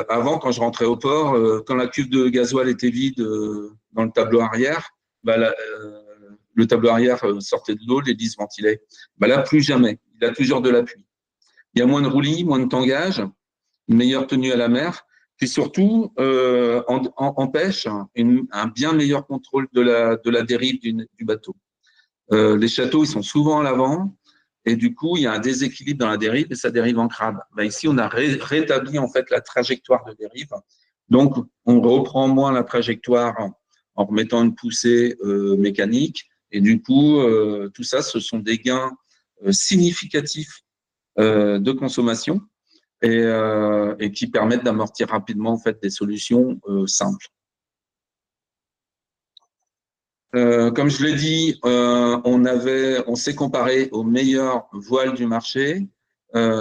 Speaker 3: avant, quand je rentrais au port, quand la cuve de gasoil était vide dans le tableau arrière, le tableau arrière sortait de l'eau, l'hélice se ventilait. Là, plus jamais. Il a toujours de l'appui. Il y a moins de roulis, moins de tangage, une meilleure tenue à la mer, puis surtout, en pêche, un bien meilleur contrôle de la dérive du bateau. Les châteaux, ils sont souvent à l'avant. Et du coup, il y a un déséquilibre dans la dérive et ça dérive en crabe. Ici, on a rétabli en fait la trajectoire de dérive. Donc, on reprend moins la trajectoire en remettant une poussée mécanique. Et du coup, tout ça, ce sont des gains significatifs de consommation et qui permettent d'amortir rapidement en fait des solutions simples. Comme je l'ai dit, on s'est comparé aux meilleures voiles du marché.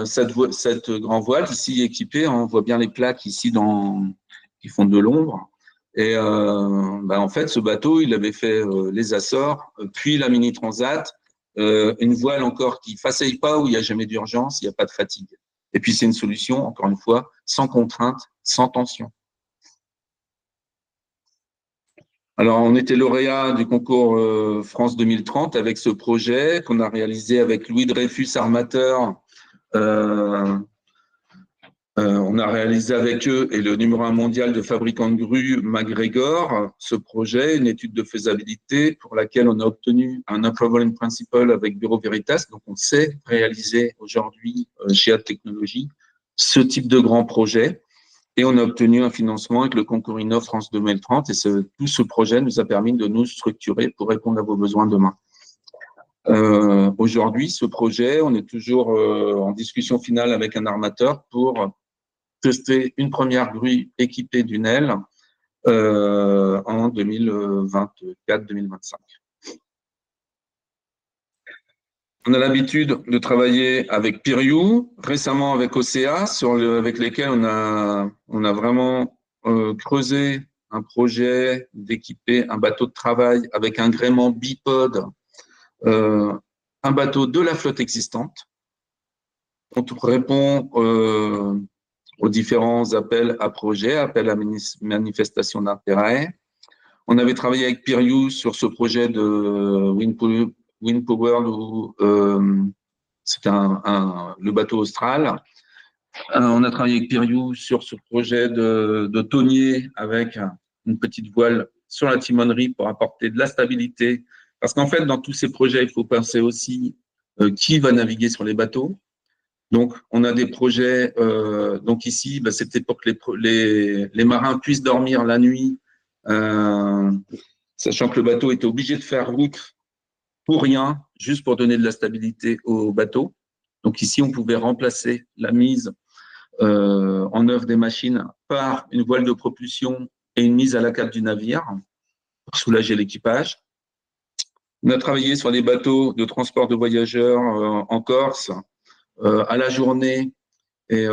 Speaker 3: Cette grand voile ici équipée, on voit bien les plaques ici qui font de l'ombre. Et en fait, ce bateau, il avait fait les Açores, puis la Mini Transat, une voile encore qui ne façaille pas, où il n'y a jamais d'urgence, il n'y a pas de fatigue. Et puis c'est une solution, encore une fois, sans contrainte, sans tension. Alors, on était lauréat du concours France 2030 avec ce projet qu'on a réalisé avec Louis Dreyfus Armateur. On a réalisé avec eux et le numéro 1 mondial de fabricants de grues, MacGregor, ce projet, une étude de faisabilité pour laquelle on a obtenu un Approval in Principle avec Bureau Veritas. Donc, on sait réaliser aujourd'hui chez Ad Technologies ce type de grand projet. Et on a obtenu un financement avec le concours Innov France 2030 et tout ce projet nous a permis de nous structurer pour répondre à vos besoins demain. Aujourd'hui, ce projet, on est toujours en discussion finale avec un armateur pour tester une première grue équipée d'une aile en 2024-2025. On a l'habitude de travailler avec Piriou, récemment avec Ocea, avec lesquels on a vraiment creusé un projet d'équiper un bateau de travail avec un gréement bipode, un bateau de la flotte existante. On répond aux différents appels à projets, appels à manifestation d'intérêt. On avait travaillé avec Piriou sur ce projet de Wind Power où c'était le bateau austral. On a travaillé avec Piriou sur ce projet de tonnier avec une petite voile sur la timonerie pour apporter de la stabilité. Parce qu'en fait, dans tous ces projets, il faut penser aussi qui va naviguer sur les bateaux. Donc, on a des projets. Donc ici, c'était pour que les marins puissent dormir la nuit, sachant que le bateau était obligé de faire route pour rien, juste pour donner de la stabilité au bateau. Donc ici, on pouvait remplacer la mise en œuvre des machines par une voile de propulsion et une mise à la cale du navire pour soulager l'équipage. On a travaillé sur des bateaux de transport de voyageurs en Corse à la journée et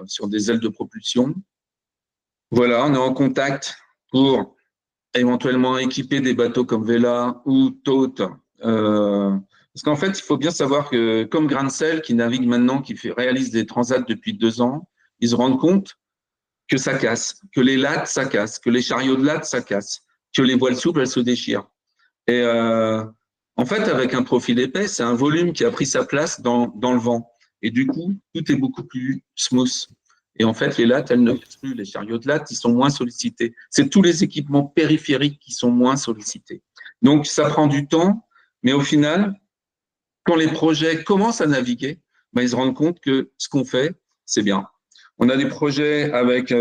Speaker 3: sur des ailes de propulsion. Voilà, on est en contact pour éventuellement équiper des bateaux comme Vela ou Toth. Parce qu'en fait, il faut bien savoir que comme Grancel, qui navigue maintenant, réalise des transats depuis 2 ans, ils se rendent compte que ça casse, que les lattes, ça casse, que les chariots de lattes, ça casse, que les voiles souples, elles se déchirent. Et en fait, avec un profil épais, c'est un volume qui a pris sa place dans le vent. Et du coup, tout est beaucoup plus smooth. Et en fait, les lattes, elles ne cassent plus. Les chariots de lattes, ils sont moins sollicités. C'est tous les équipements périphériques qui sont moins sollicités. Donc, ça prend du temps, mais au final, quand les projets commencent à naviguer, ils se rendent compte que ce qu'on fait, c'est bien. On a des projets avec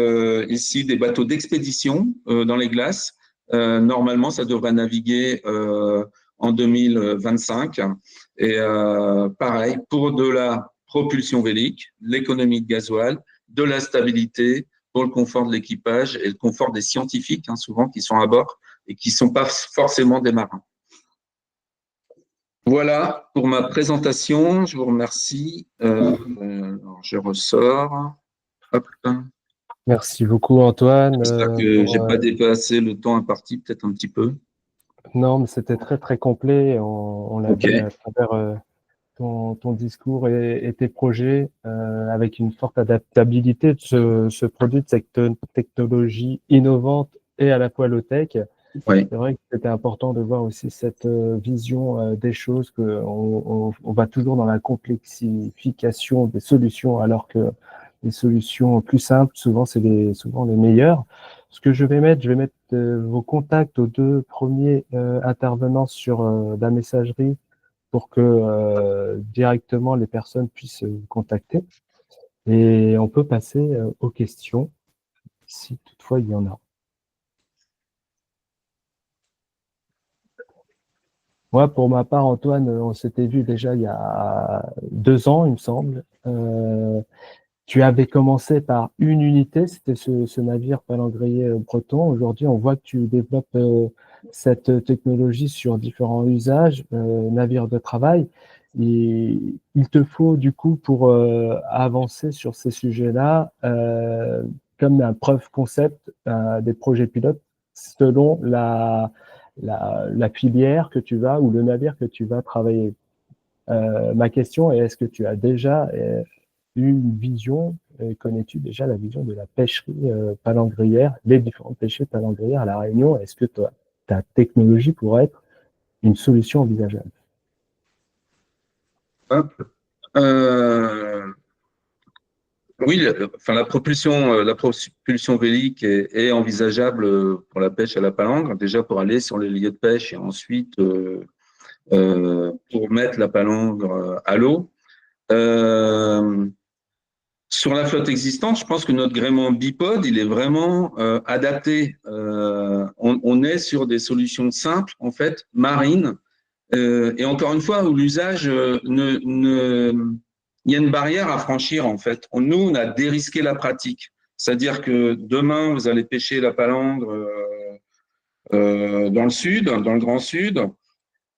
Speaker 3: ici des bateaux d'expédition dans les glaces. Normalement, ça devrait naviguer en 2025. Et pareil, pour de la propulsion vélique, l'économie de gasoil, de la stabilité, pour le confort de l'équipage et le confort des scientifiques, souvent, qui sont à bord et qui ne sont pas forcément des marins. Voilà pour ma présentation. Je vous remercie. Je ressors. Hop.
Speaker 1: Merci beaucoup, Antoine.
Speaker 3: J'espère que je n'ai pas dépassé le temps imparti, peut-être un petit peu.
Speaker 1: Non, mais c'était très, très complet. On l'a vu à travers ton discours et tes projets, avec une forte adaptabilité de ce produit de cette technologie innovante et à la fois low-tech.
Speaker 3: Oui.
Speaker 1: C'est vrai que c'était important de voir aussi cette vision des choses, qu'on va toujours dans la complexification des solutions, alors que les solutions plus simples, souvent, c'est souvent les meilleures. Ce que je vais mettre vos contacts aux 2 premiers intervenants sur la messagerie pour que directement les personnes puissent vous contacter. Et on peut passer aux questions, si toutefois il y en a. Moi, pour ma part, Antoine, on s'était vu déjà il y a 2 ans, il me semble. Tu avais commencé par une unité, c'était ce navire palangrier breton. Aujourd'hui, on voit que tu développes cette technologie sur différents usages, navires de travail. Et il te faut, du coup, pour avancer sur ces sujets-là, comme un preuve concept, des projets pilotes selon la filière que tu vas ou le navire que tu vas travailler. Ma question est, est-ce que tu as déjà une vision, connais-tu déjà la vision de la pêcherie palangrière, les différentes pêcheries palangrières à La Réunion? Est-ce que ta technologie pourrait être une solution envisageable?
Speaker 3: Oui, la propulsion vélique est envisageable pour la pêche à la palangre, déjà pour aller sur les lieux de pêche et ensuite pour mettre la palangre à l'eau. Sur la flotte existante, je pense que notre gréement bipode, il est vraiment adapté. On est sur des solutions simples, en fait, marines, et encore une fois, où l'usage il y a une barrière à franchir, en fait. Nous, on a dérisqué la pratique. C'est-à-dire que demain, vous allez pêcher la palangre dans le sud, dans le Grand Sud.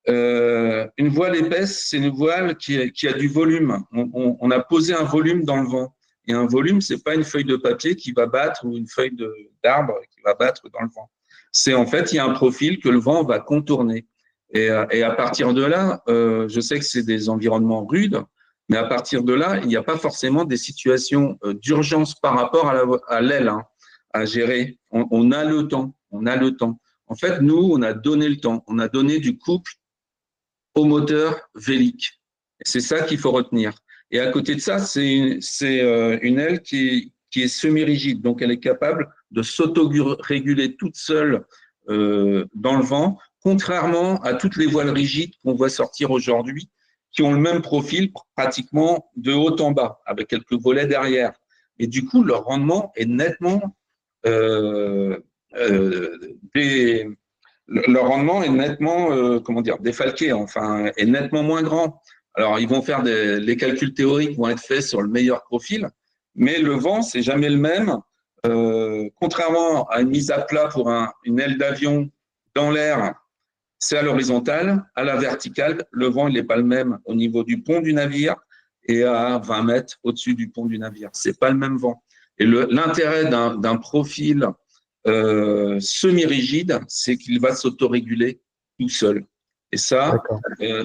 Speaker 3: Une voile épaisse, c'est une voile qui a du volume. On a posé un volume dans le vent. Et un volume, c'est pas une feuille de papier qui va battre ou une feuille d'arbre qui va battre dans le vent. C'est en fait, il y a un profil que le vent va contourner. Et à partir de là, je sais que c'est des environnements rudes, mais à partir de là, il n'y a pas forcément des situations d'urgence par rapport à l'aile à gérer. On a le temps. On a le temps. En fait, nous, on a donné le temps. On a donné du couple au moteur vélique. C'est ça qu'il faut retenir. Et à côté de ça, c'est une aile qui est semi-rigide. Donc, elle est capable de s'auto-réguler toute seule dans le vent, contrairement à toutes les voiles rigides qu'on voit sortir aujourd'hui, qui ont le même profil pratiquement de haut en bas, avec quelques volets derrière. Et du coup, leur rendement est nettement comment dire, défalqué, enfin, est nettement moins grand. Alors, ils vont faire les calculs théoriques vont être faits sur le meilleur profil, mais le vent, c'est jamais le même. Contrairement à une mise à plat pour une aile d'avion dans l'air, c'est à l'horizontale. À la verticale, le vent, il n'est pas le même au niveau du pont du navire et à 20 mètres au-dessus du pont du navire. C'est pas le même vent. Et l'intérêt d'un profil semi-rigide, c'est qu'il va s'autoréguler tout seul. Et ça,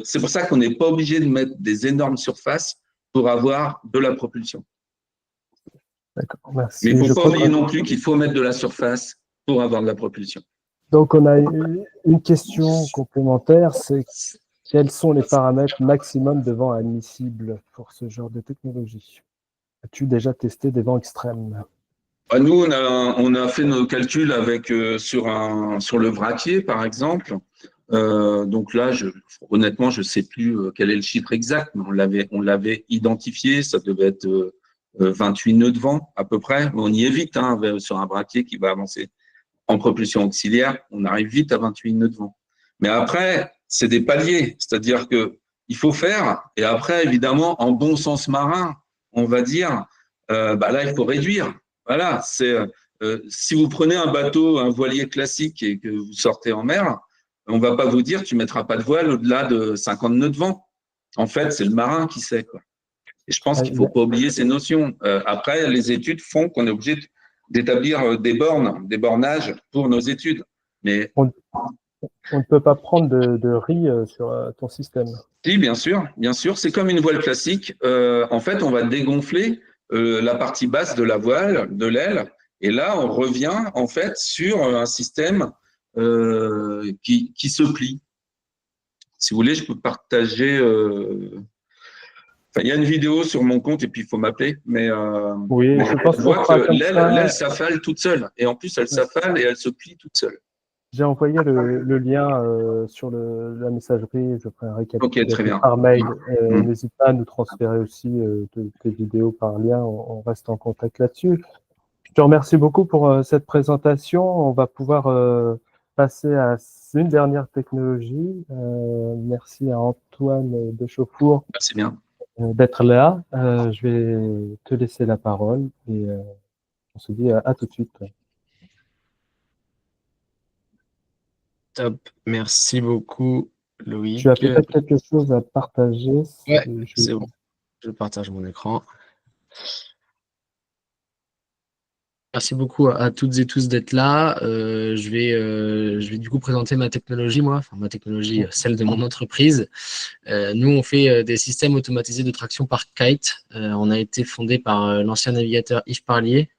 Speaker 3: c'est pour ça qu'on n'est pas obligé de mettre des énormes surfaces pour avoir de la propulsion.
Speaker 1: D'accord, merci.
Speaker 3: Mais il ne faut pas oublier non plus qu'il faut mettre de la surface pour avoir de la propulsion.
Speaker 1: Donc, on a une question complémentaire, c'est quels sont les paramètres maximum de vent admissibles pour ce genre de technologie? As-tu déjà testé des vents extrêmes?
Speaker 3: Nous, on a fait nos calculs avec, sur le vraquier, par exemple. Donc là, honnêtement, je ne sais plus quel est le chiffre exact, mais on l'avait identifié, ça devait être 28 nœuds de vent à peu près. Mais on y est vite hein, sur un vraquier qui va avancer en propulsion auxiliaire, on arrive vite à 28 nœuds de vent. Mais après, c'est des paliers, c'est-à-dire qu'il faut faire, et après, évidemment, en bon sens marin, on va dire, là, il faut réduire. Voilà, si vous prenez un bateau, un voilier classique et que vous sortez en mer, on ne va pas vous dire tu ne mettras pas de voile au-delà de 50 nœuds de vent. En fait, c'est le marin qui sait, quoi. Et je pense qu'il ne faut pas oublier ces notions. Après, les études font qu'on est obligé d'établir des bornes, des bornages pour nos études. Mais
Speaker 1: on ne peut pas prendre de riz sur ton système.
Speaker 3: Si, bien sûr. C'est comme une voile classique. En fait, on va dégonfler la partie basse de la voile, de l'aile, et là, on revient en fait sur un système qui se plie. Si vous voulez, je peux partager. Il y a une vidéo sur mon compte et puis il faut m'appeler. Mais
Speaker 1: je pense
Speaker 3: on voit que l'aile s'affale toute seule. Et en plus, elle s'affale et elle se plie toute seule.
Speaker 1: J'ai envoyé le lien sur la messagerie. Je ferai un récapitulatif
Speaker 3: par
Speaker 1: mail. N'hésite pas à nous transférer aussi tes vidéos par lien. On reste en contact là-dessus. Je te remercie beaucoup pour cette présentation. On va pouvoir passer à une dernière technologie. Merci à Antoine Dechauffour.
Speaker 3: Merci bien.
Speaker 1: D'être là. Je vais te laisser la parole et on se dit à tout de suite.
Speaker 4: Top, merci beaucoup Loïc.
Speaker 1: Tu as peut-être quelque chose à partager?
Speaker 4: Ouais, c'est bon, je partage mon écran. Merci beaucoup à toutes et tous d'être là. Je vais du coup présenter ma technologie, ma technologie, celle de mon entreprise. Nous, on fait des systèmes automatisés de traction par kite. On a été fondé par l'ancien navigateur Yves Parlier,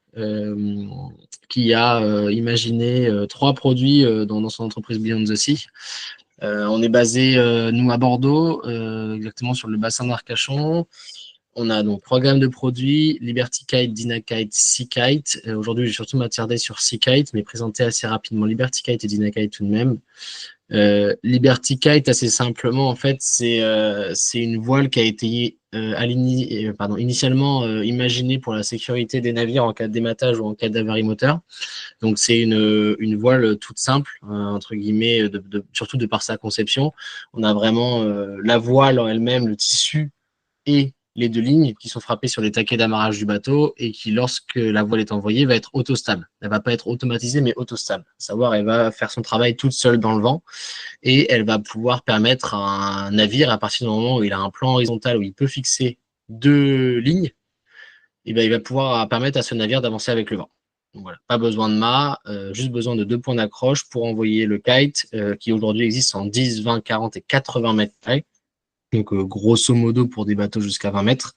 Speaker 4: qui a imaginé 3 produits dans son entreprise Beyond the Sea. On est basé, nous, à Bordeaux, exactement sur le bassin d'Arcachon. On a donc 3 gammes de produits, Liberty Kite, Dynakite, Seakite. Aujourd'hui, je vais surtout m'attarder sur Seakite, mais présenter assez rapidement Liberty Kite et Dynakite tout de même. Liberty Kite, assez simplement, en fait, c'est une voile qui a été initialement imaginée pour la sécurité des navires en cas de dématage ou en cas d'avarie moteur. Donc, c'est une voile toute simple, entre guillemets, surtout de par sa conception. On a vraiment la voile en elle-même, le tissu et les 2 lignes qui sont frappées sur les taquets d'amarrage du bateau et qui, lorsque la voile est envoyée, va être autostable. Elle va pas être automatisée, mais autostable. À savoir, elle va faire son travail toute seule dans le vent et elle va pouvoir permettre à un navire, à partir du moment où il a un plan horizontal où il peut fixer 2 lignes, et il va pouvoir permettre à ce navire d'avancer avec le vent. Donc voilà, pas besoin de mât, juste besoin de 2 points d'accroche pour envoyer le kite, qui aujourd'hui existe en 10, 20, 40 et 80 mètres près. Donc grosso modo pour des bateaux jusqu'à 20 mètres,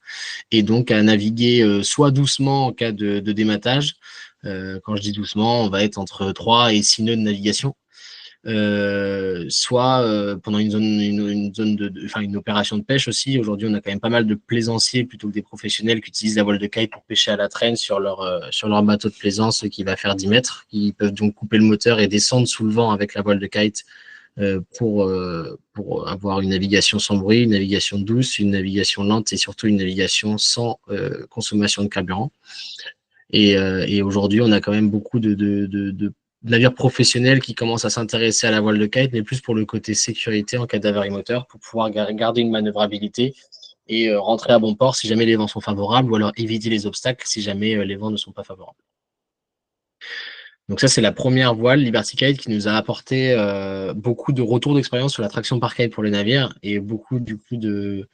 Speaker 4: et donc à naviguer soit doucement en cas de dématage. Quand je dis doucement, on va être entre 3 et 6 nœuds de navigation. soit pendant une opération de pêche aussi. Aujourd'hui, on a quand même pas mal de plaisanciers plutôt que des professionnels qui utilisent la voile de kite pour pêcher à la traîne sur leur bateau de plaisance qui va faire 10 mètres. Ils peuvent donc couper le moteur et descendre sous le vent avec la voile de kite pour avoir une navigation sans bruit, une navigation douce, une navigation lente et surtout une navigation sans consommation de carburant. Et aujourd'hui, on a quand même beaucoup de navires professionnels qui commencent à s'intéresser à la voile de kite, mais plus pour le côté sécurité en cas d'avarie moteur, pour pouvoir garder une manœuvrabilité et rentrer à bon port si jamais les vents sont favorables, ou alors éviter les obstacles si jamais les vents ne sont pas favorables. Donc ça, c'est la première voile, Liberty Kite, qui nous a apporté beaucoup de retours d'expérience sur la traction par kite pour les navires et beaucoup du coup de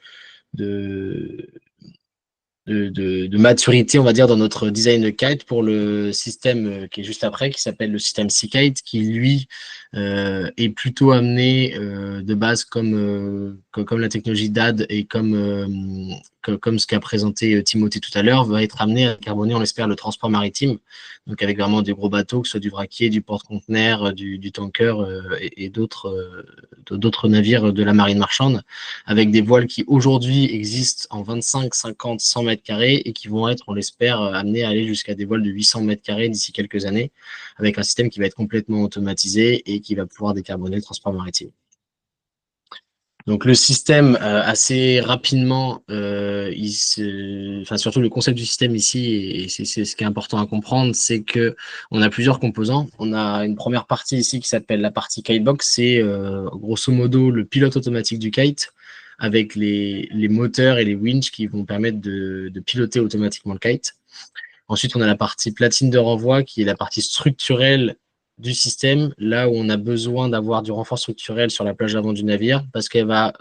Speaker 4: maturité, on va dire, dans notre design de kite pour le système qui est juste après, qui s'appelle le système Seakite, qui lui est plutôt amené de base comme la technologie DAD et comme ce qu'a présenté Timothée tout à l'heure, va être amené à carboner, on l'espère, le transport maritime, donc avec vraiment des gros bateaux, que ce soit du vraquier, du porte-conteneur, du tanker et d'autres navires de la marine marchande, avec des voiles qui aujourd'hui existent en 25, 50, 100 mètres carrés et qui vont être, on l'espère, amenés à aller jusqu'à des voiles de 800 mètres carrés d'ici quelques années, avec un système qui va être complètement automatisé et qui va pouvoir décarboner le transport maritime. Donc le système, assez rapidement, surtout le concept du système ici, et c'est ce qui est important à comprendre, c'est que on a plusieurs composants. On a une première partie ici qui s'appelle la partie kitebox, c'est grosso modo le pilote automatique du kite, avec les moteurs et les winches qui vont permettre de piloter automatiquement le kite. Ensuite, on a la partie platine de renvoi, qui est la partie structurelle du système, là où on a besoin d'avoir du renfort structurel sur la plage avant du navire, parce qu'elle va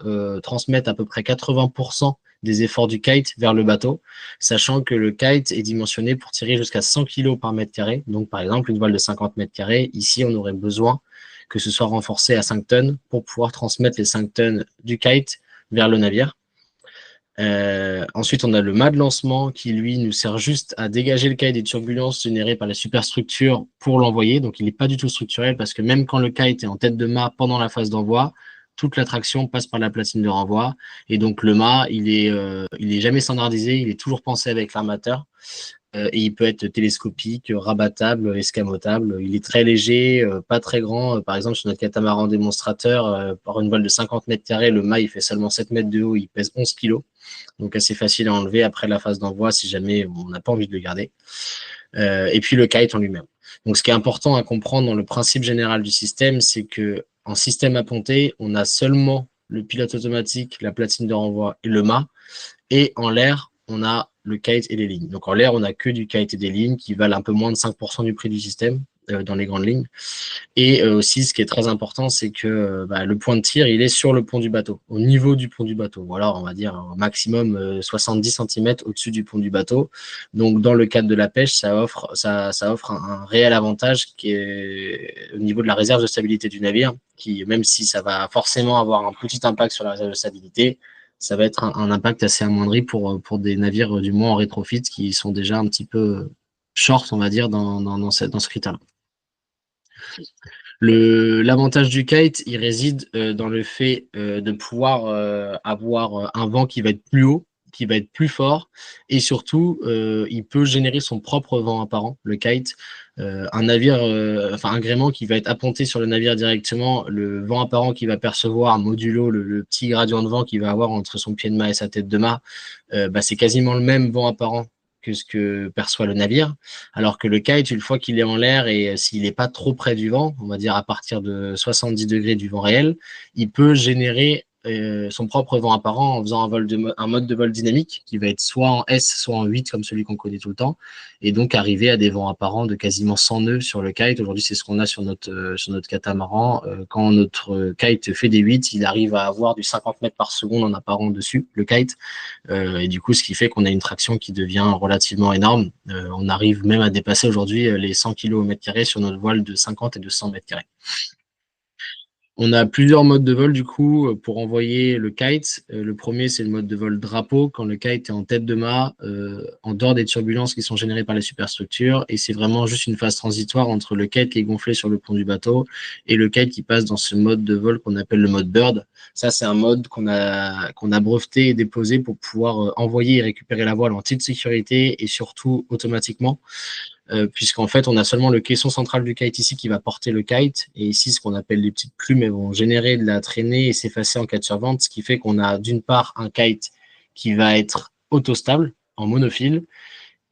Speaker 4: transmettre à peu près 80% des efforts du kite vers le bateau, sachant que le kite est dimensionné pour tirer jusqu'à 100 kg par mètre carré. Donc, par exemple, une voile de 50 mètres carrés, ici, on aurait besoin que ce soit renforcé à 5 tonnes pour pouvoir transmettre les 5 tonnes du kite vers le navire. Ensuite, on a le mât de lancement qui, lui, nous sert juste à dégager le kite des turbulences générées par la superstructure pour l'envoyer. Donc, il n'est pas du tout structurel parce que même quand le kite est en tête de mât pendant la phase d'envoi, toute la traction passe par la platine de renvoi. Et donc, le mât, il est jamais standardisé, il est toujours pensé avec l'armateur. Et il peut être télescopique, rabattable, escamotable. Il est très léger, pas très grand. Par exemple, sur notre catamaran démonstrateur, par une voile de 50 mètres carrés, le mât, il fait seulement 7 mètres de haut, il pèse 11 kg. Donc, assez facile à enlever après la phase d'envoi si jamais on n'a pas envie de le garder. Et puis, le kite en lui-même. Donc, ce qui est important à comprendre dans le principe général du système, c'est que en système à ponter, on a seulement le pilote automatique, la platine de renvoi et le mât. Et en l'air, on a le kite et les lignes. Donc en l'air, on n'a que du kite et des lignes qui valent un peu moins de 5% du prix du système dans les grandes lignes. Et aussi, ce qui est très important, c'est que le point de tir, il est sur le pont du bateau, au niveau du pont du bateau. Ou alors, on va dire un maximum 70 cm au-dessus du pont du bateau. Donc, dans le cadre de la pêche, ça offre un réel avantage qui est au niveau de la réserve de stabilité du navire, qui, même si ça va forcément avoir un petit impact sur la réserve de stabilité, ça va être un impact assez amoindri pour des navires du moins en rétrofit qui sont déjà un petit peu short, on va dire, dans ce critère-là. L'avantage du kite, il réside dans le fait de pouvoir avoir un vent qui va être plus haut, qui va être plus fort, et surtout, il peut générer son propre vent apparent, le kite. Un navire, un gréement qui va être apponté sur le navire directement, le vent apparent qu'il va percevoir, modulo le petit gradient de vent qu'il va avoir entre son pied de mât et sa tête de mât, c'est quasiment le même vent apparent que ce que perçoit le navire, alors que le kite, une fois qu'il est en l'air et s'il n'est pas trop près du vent, on va dire à partir de 70 degrés du vent réel, il peut générer son propre vent apparent en faisant un mode de vol dynamique qui va être soit en S, soit en 8, comme celui qu'on connaît tout le temps, et donc arriver à des vents apparents de quasiment 100 nœuds sur le kite. Aujourd'hui, c'est ce qu'on a sur notre catamaran. Quand notre kite fait des 8, il arrive à avoir du 50 mètres par seconde en apparent dessus, le kite, et du coup, ce qui fait qu'on a une traction qui devient relativement énorme. On arrive même à dépasser aujourd'hui les 100 kg au mètre carré sur notre voile de 50 et de 100 mètres carrés. On a plusieurs modes de vol du coup pour envoyer le kite. Le premier, c'est le mode de vol drapeau, quand le kite est en tête de mât, en dehors des turbulences qui sont générées par les superstructures. Et c'est vraiment juste une phase transitoire entre le kite qui est gonflé sur le pont du bateau et le kite qui passe dans ce mode de vol qu'on appelle le mode bird. Ça, c'est un mode qu'on a breveté et déposé pour pouvoir envoyer et récupérer la voile en toute sécurité et surtout automatiquement. Puisqu'en fait, on a seulement le caisson central du kite ici qui va porter le kite. Et ici, ce qu'on appelle les petites plumes, elles vont générer de la traînée et s'effacer en cas de survente, ce qui fait qu'on a d'une part un kite qui va être autostable, en monophile,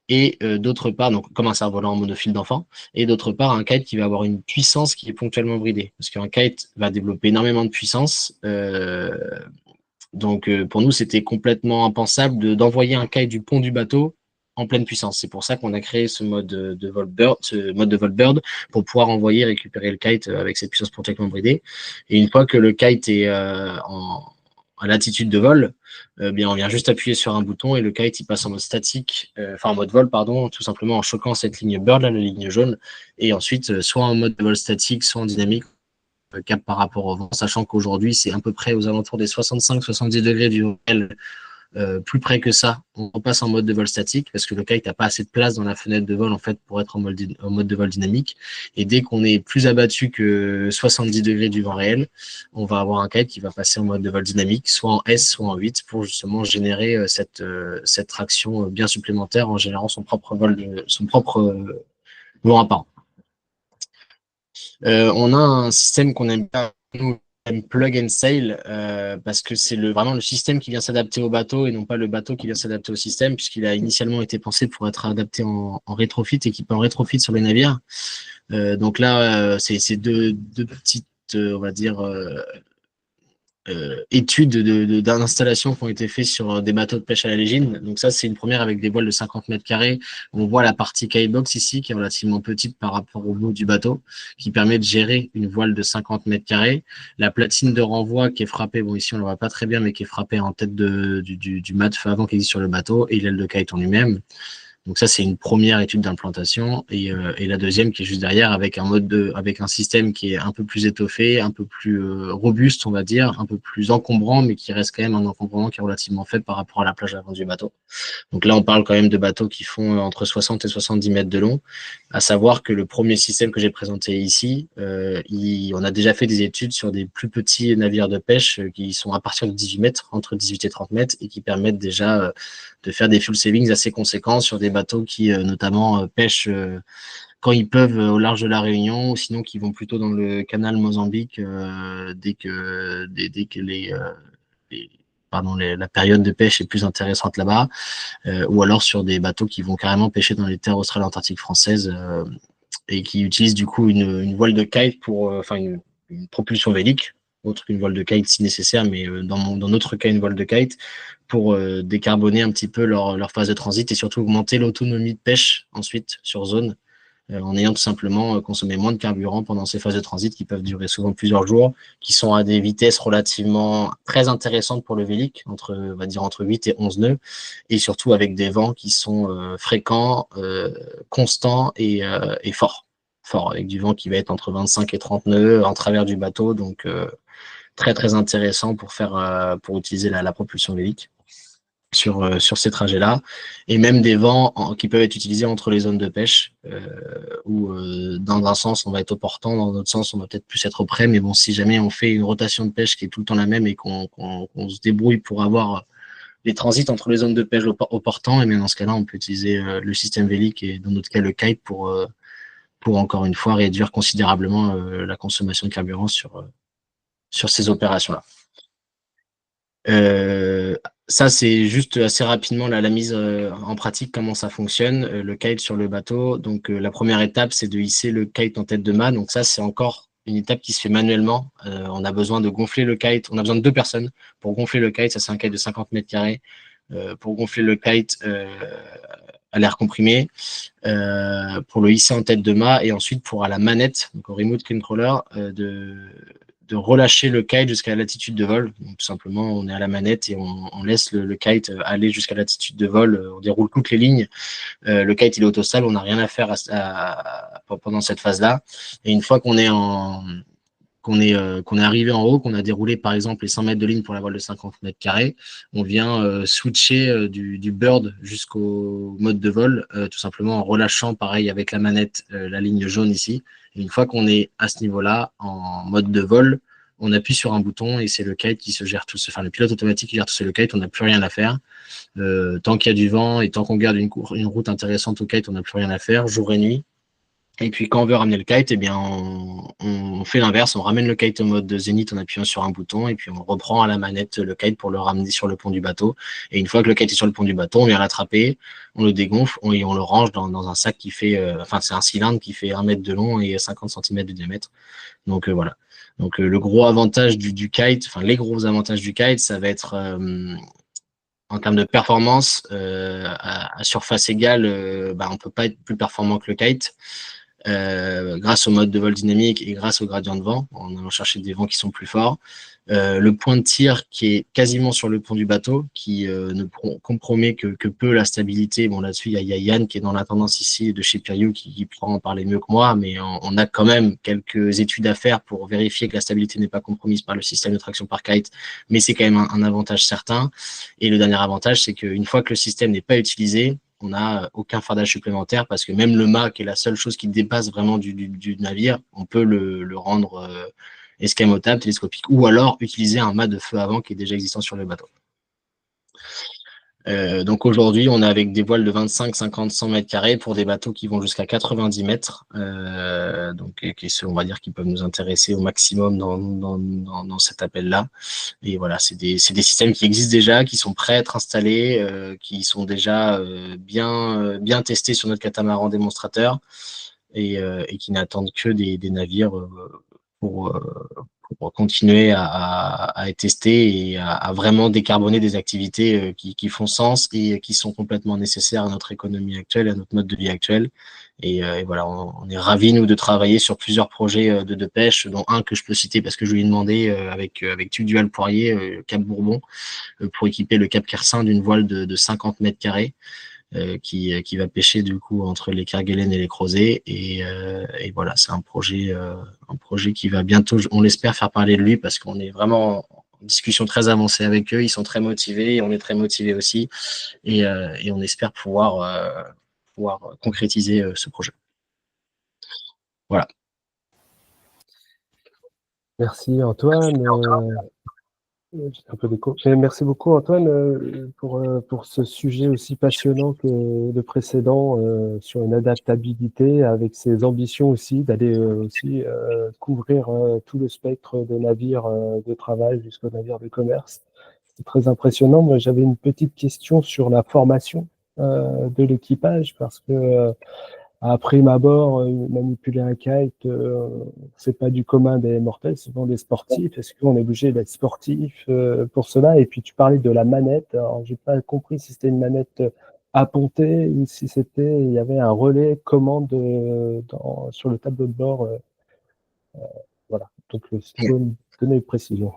Speaker 4: et d'autre part, donc comme un cerf-volant en monophile d'enfant, et d'autre part un kite qui va avoir une puissance qui est ponctuellement bridée. Parce qu'un kite va développer énormément de puissance. Donc pour nous, c'était complètement impensable d'envoyer un kite du pont du bateau en pleine puissance. C'est pour ça qu'on a créé ce mode de vol bird, pour pouvoir envoyer et récupérer le kite avec cette puissance ponctuellement bridée. Et une fois que le kite est à latitude de vol, bien on vient juste appuyer sur un bouton et le kite il passe en mode statique, en mode vol pardon, tout simplement en choquant cette ligne bird là, la ligne jaune, et ensuite soit en mode de vol statique, soit en dynamique, cap par rapport au vent, sachant qu'aujourd'hui c'est à peu près aux alentours des 65-70 degrés du réel. Plus près que ça, on repasse en mode de vol statique parce que le kite n'a pas assez de place dans la fenêtre de vol en fait pour être en mode de vol dynamique. Et dès qu'on est plus abattu que 70 degrés du vent réel, on va avoir un kite qui va passer en mode de vol dynamique, soit en S, soit en 8, pour justement générer cette traction bien supplémentaire en générant son propre vent apparent. On a un système qu'on aime bien, nous, plug and sail, parce que c'est vraiment le système qui vient s'adapter au bateau et non pas le bateau qui vient s'adapter au système, puisqu'il a initialement été pensé pour être adapté en rétrofit, équipé en rétrofit sur les navires. Donc là, c'est deux petites, on va dire, études d'installation qui ont été faites sur des bateaux de pêche à la légine. Donc ça, c'est une première avec des voiles de 50 mètres carrés. On voit la partie kitebox ici, qui est relativement petite par rapport au bout du bateau, qui permet de gérer une voile de 50 mètres carrés. La platine de renvoi qui est frappée, bon ici on ne le voit pas très bien, mais qui est frappée en tête du mât avant qui existe sur le bateau, et l'aile de kite en lui-même. Donc ça, c'est une première étude d'implantation, et la deuxième qui est juste derrière avec un système qui est un peu plus étoffé, un peu plus robuste, on va dire, un peu plus encombrant, mais qui reste quand même un encombrement qui est relativement faible par rapport à la plage avant du bateau. Donc là, on parle quand même de bateaux qui font entre 60 et 70 mètres de long. À savoir que le premier système que j'ai présenté ici, on a déjà fait des études sur des plus petits navires de pêche qui sont à partir de 18 mètres, entre 18 et 30 mètres, et qui permettent déjà de faire des fuel savings assez conséquents sur des bateaux qui notamment pêchent quand ils peuvent au large de la Réunion, ou sinon qui vont plutôt dans le canal Mozambique dès que la période de pêche est plus intéressante là-bas, ou alors sur des bateaux qui vont carrément pêcher dans les terres australes antarctiques françaises et qui utilisent du coup une voile de kite pour, une propulsion vélique, autre qu'une voile de kite si nécessaire, mais dans notre cas une voile de kite, pour décarboner un petit peu leur phase de transit et surtout augmenter l'autonomie de pêche ensuite sur zone, en ayant tout simplement consommé moins de carburant pendant ces phases de transit qui peuvent durer souvent plusieurs jours, qui sont à des vitesses relativement très intéressantes pour le vélic, on va dire entre 8 et 11 nœuds, et surtout avec des vents qui sont fréquents, constants et forts, avec du vent qui va être entre 25 et 30 nœuds en travers du bateau, donc très très intéressant pour utiliser la propulsion vélique sur ces trajets-là, et même des vents qui peuvent être utilisés entre les zones de pêche, où dans un sens on va être au portant, dans l'autre sens on va peut-être plus être au près, mais bon, si jamais on fait une rotation de pêche qui est tout le temps la même et qu'on se débrouille pour avoir les transits entre les zones de pêche au portant, et même dans ce cas-là on peut utiliser le système vélique et dans notre cas le kite pour encore une fois réduire considérablement la consommation de carburant sur ces opérations-là. Ça, c'est juste assez rapidement la mise en pratique, comment ça fonctionne, le kite sur le bateau. Donc, la première étape, c'est de hisser le kite en tête de mât. Donc, ça, c'est encore une étape qui se fait manuellement. On a besoin de gonfler le kite. On a besoin de 2 personnes pour gonfler le kite. Ça, c'est un kite de 50 mètres carrés. Pour gonfler le kite à l'air comprimé, pour le hisser en tête de mât, et ensuite pour à la manette, donc au remote controller, de relâcher le kite jusqu'à la latitude de vol. Donc, tout simplement, on est à la manette et on laisse le kite aller jusqu'à la latitude de vol. On déroule toutes les lignes. Le kite, il est autostable. On n'a rien à faire pendant cette phase-là. Et une fois qu'on est qu'on est arrivé en haut, qu'on a déroulé par exemple les 100 mètres de ligne pour la voile de 50 mètres carrés, on vient switcher du bird jusqu'au mode de vol, tout simplement en relâchant pareil avec la manette la ligne jaune ici. Et une fois qu'on est à ce niveau-là, en mode de vol, on appuie sur un bouton et c'est le kite qui se gère tout seul. Enfin, le pilote automatique qui gère tout seul le kite, on n'a plus rien à faire. Tant qu'il y a du vent et tant qu'on garde une route intéressante au kite, on n'a plus rien à faire, jour et nuit. Et puis quand on veut ramener le kite, eh bien on fait l'inverse, on ramène le kite au mode de zénith en appuyant sur un bouton et puis on reprend à la manette le kite pour le ramener sur le pont du bateau. Et une fois que le kite est sur le pont du bateau, on vient l'attraper, on le dégonfle et on le range dans un sac qui fait, c'est un cylindre qui fait 1 mètre de long et 50 cm de diamètre. Donc voilà. Donc le gros avantage du kite, enfin les gros avantages du kite, ça va être en termes de performance, à surface égale, on peut pas être plus performant que le kite. Grâce au mode de vol dynamique et grâce au gradient de vent, en allant chercher des vents qui sont plus forts. Le point de tir qui est quasiment sur le pont du bateau, qui ne compromet que peu la stabilité. Bon, là-dessus, il y a Yann qui est dans la tendance ici de chez Piriou qui pourra en parler mieux que moi, mais on a quand même quelques études à faire pour vérifier que la stabilité n'est pas compromise par le système de traction par kite, mais c'est quand même un avantage certain. Et le dernier avantage, c'est qu'une fois que le système n'est pas utilisé, on n'a aucun fardage supplémentaire parce que même le mât, qui est la seule chose qui dépasse vraiment du navire, on peut le rendre escamotable, télescopique, ou alors utiliser un mât de feu avant qui est déjà existant sur le bateau. Donc aujourd'hui, on est avec des voiles de 25, 50, 100 mètres carrés pour des bateaux qui vont jusqu'à 90 mètres, on va dire, qui peuvent nous intéresser au maximum dans cet appel-là. Et voilà, c'est des systèmes qui existent déjà, qui sont prêts à être installés, qui sont déjà bien testés sur notre catamaran démonstrateur et qui n'attendent que des navires pour continuer à être testés et à vraiment décarboner des activités qui font sens et qui sont complètement nécessaires à notre économie actuelle, à notre mode de vie actuel. Et voilà, on est ravis, nous, de travailler sur plusieurs projets de pêche, dont un que je peux citer parce que je lui ai demandé avec Tube Dual Poirier, Cap Bourbon, pour équiper le Cap Kersin d'une voile de 50 mètres carrés. Qui va pêcher du coup entre les Kerguelen et les Crozets et voilà, c'est un projet qui va bientôt, on l'espère, faire parler de lui parce qu'on est vraiment en discussion très avancée avec eux, ils sont très motivés, on est très motivés aussi et on espère pouvoir concrétiser ce projet. Voilà.
Speaker 1: Merci Antoine. J'ai un peu d'écho. Merci beaucoup Antoine pour ce sujet aussi passionnant que le précédent sur une adaptabilité avec ses ambitions aussi d'aller aussi couvrir tout le spectre des navires de travail jusqu'aux navires de commerce. C'est très impressionnant. Moi, j'avais une petite question sur la formation de l'équipage parce que à prime abord, manipuler un kite, c'est pas du commun des mortels, c'est souvent des sportifs. Est-ce qu'on est obligé d'être sportif pour cela? Et puis tu parlais de la manette. Alors j'ai pas compris si c'était une manette à ponter ou si il y avait un relais commande sur le tableau de bord. Voilà. Donc si tu peux me donner une précision.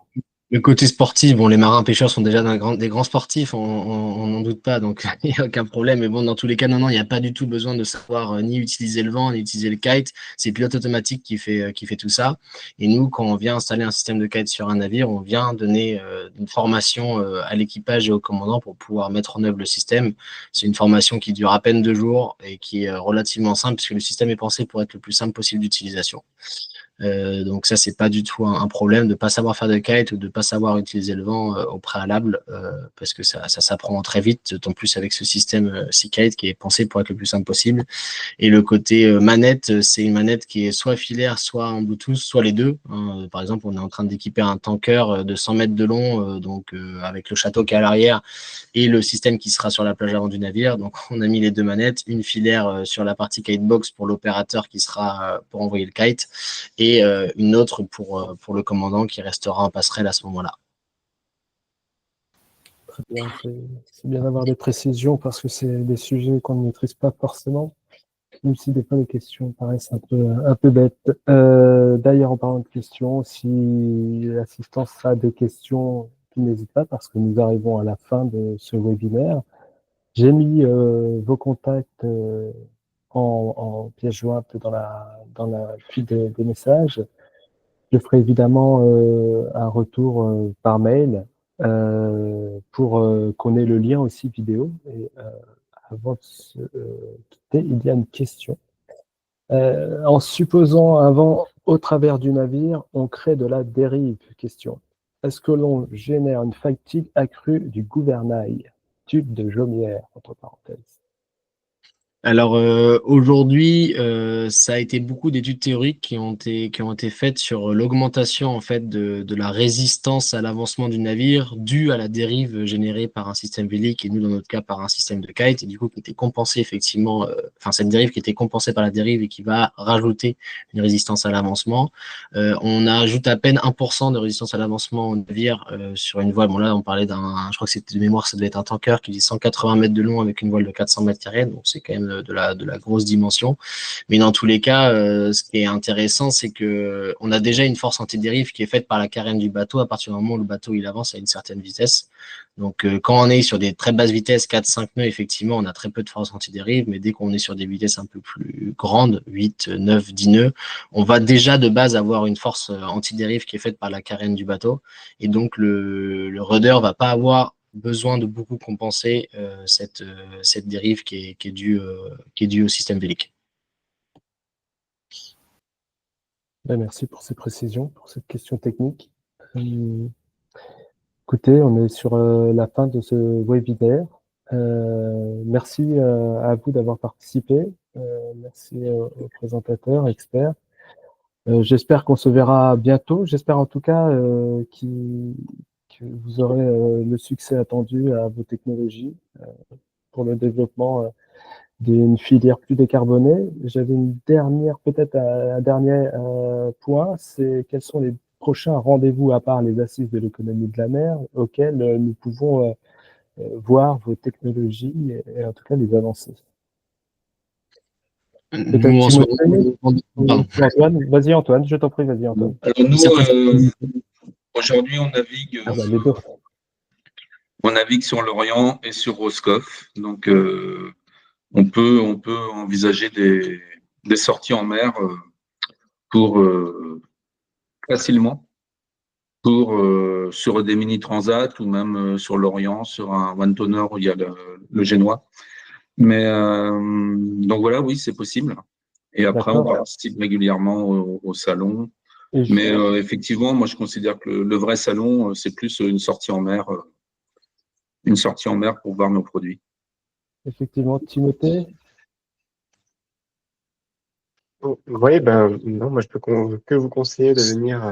Speaker 4: Le côté sportif, bon, les marins pêcheurs sont déjà des grands sportifs, on n'en doute pas, donc il n'y a aucun problème. Mais bon, dans tous les cas, non, il n'y a pas du tout besoin de savoir ni utiliser le vent, ni utiliser le kite. C'est le pilote automatique qui fait tout ça. Et nous, quand on vient installer un système de kite sur un navire, on vient donner une formation à l'équipage et au commandant pour pouvoir mettre en œuvre le système. C'est une formation qui dure à peine 2 jours et qui est relativement simple puisque le système est pensé pour être le plus simple possible d'utilisation. Donc ça, c'est pas du tout un problème de pas savoir faire de kite ou de pas savoir utiliser le vent au préalable parce que ça s'apprend très vite, d'autant plus avec ce système Seakite qui est pensé pour être le plus simple possible. Et le côté manette, c'est une manette qui est soit filaire, soit en Bluetooth, soit les deux. Hein. Par exemple, on est en train d'équiper un tanker de 100 mètres de long, avec le château qui est à l'arrière et le système qui sera sur la plage avant du navire. Donc, on a mis les deux manettes, une filaire sur la partie kitebox pour l'opérateur qui sera pour envoyer le kite et une autre pour le commandant qui restera en passerelle à ce moment-là.
Speaker 1: Très bien, c'est bien d'avoir des précisions parce que c'est des sujets qu'on ne maîtrise pas forcément, même si des fois les questions paraissent un peu bêtes. D'ailleurs, en parlant de questions, si l'assistance a des questions, n'hésite pas parce que nous arrivons à la fin de ce webinaire. J'ai mis vos contacts en pièce jointe dans la file des messages. Je ferai évidemment un retour par mail pour qu'on ait le lien aussi vidéo. Et avant de se quitter, il y a une question. En supposant un vent au travers du navire, on crée de la dérive. Question. Est-ce que l'on génère une fatigue accrue du gouvernail? Tube de Jaumière, entre parenthèses.
Speaker 4: Alors aujourd'hui, ça a été beaucoup d'études théoriques qui ont été faites sur l'augmentation en fait de la résistance à l'avancement du navire due à la dérive générée par un système vélique et nous dans notre cas par un système de kite et du coup qui était compensé effectivement, enfin cette dérive qui était compensée par la dérive et qui va rajouter une résistance à l'avancement. On ajoute à peine 1% de résistance à l'avancement au navire sur une voile. Bon là on parlait je crois que c'était de mémoire, ça devait être un tanker qui dit 180 mètres de long avec une voile de 400 mètres carrés, donc c'est quand même de la grosse dimension. Mais dans tous les cas, ce qui est intéressant, c'est que on a déjà une force anti-dérive qui est faite par la carène du bateau à partir du moment où le bateau il avance à une certaine vitesse. Donc, quand on est sur des très basses vitesses, 4-5 nœuds, effectivement, on a très peu de force anti-dérive, mais dès qu'on est sur des vitesses un peu plus grandes, 8, 9, 10 nœuds, on va déjà de base avoir une force anti-dérive qui est faite par la carène du bateau. Et donc, le rudder va pas avoir besoin de beaucoup compenser cette dérive qui est due au système vélique.
Speaker 1: Ben, merci pour ces précisions, pour cette question technique. Écoutez, on est sur la fin de ce webinaire. Merci à vous d'avoir participé. Merci aux présentateurs, experts. J'espère qu'on se verra bientôt. J'espère en tout cas que vous aurez le succès attendu à vos technologies pour le développement d'une filière plus décarbonée. J'avais peut-être un dernier point, c'est quels sont les prochains rendez-vous à part les assises de l'économie de la mer auxquels nous pouvons voir vos technologies et en tout cas les avancées.
Speaker 4: Nous, en ce moment,
Speaker 1: Antoine, vas-y Antoine, je t'en prie, vas-y Antoine.
Speaker 3: Alors nous, aujourd'hui, on navigue sur l'Orient et sur Roscoff. Donc, on peut envisager des sorties en mer pour facilement sur des mini transats ou même sur l'Orient, sur un one-tonner où il y a le Génois. Mais donc voilà, oui, c'est possible. Et après, on participe régulièrement au salon. Mais effectivement, moi, je considère que le vrai salon, c'est plus une sortie en mer pour voir nos produits.
Speaker 1: Effectivement, Timothée.
Speaker 2: Oui, non, moi je peux que vous conseiller de venir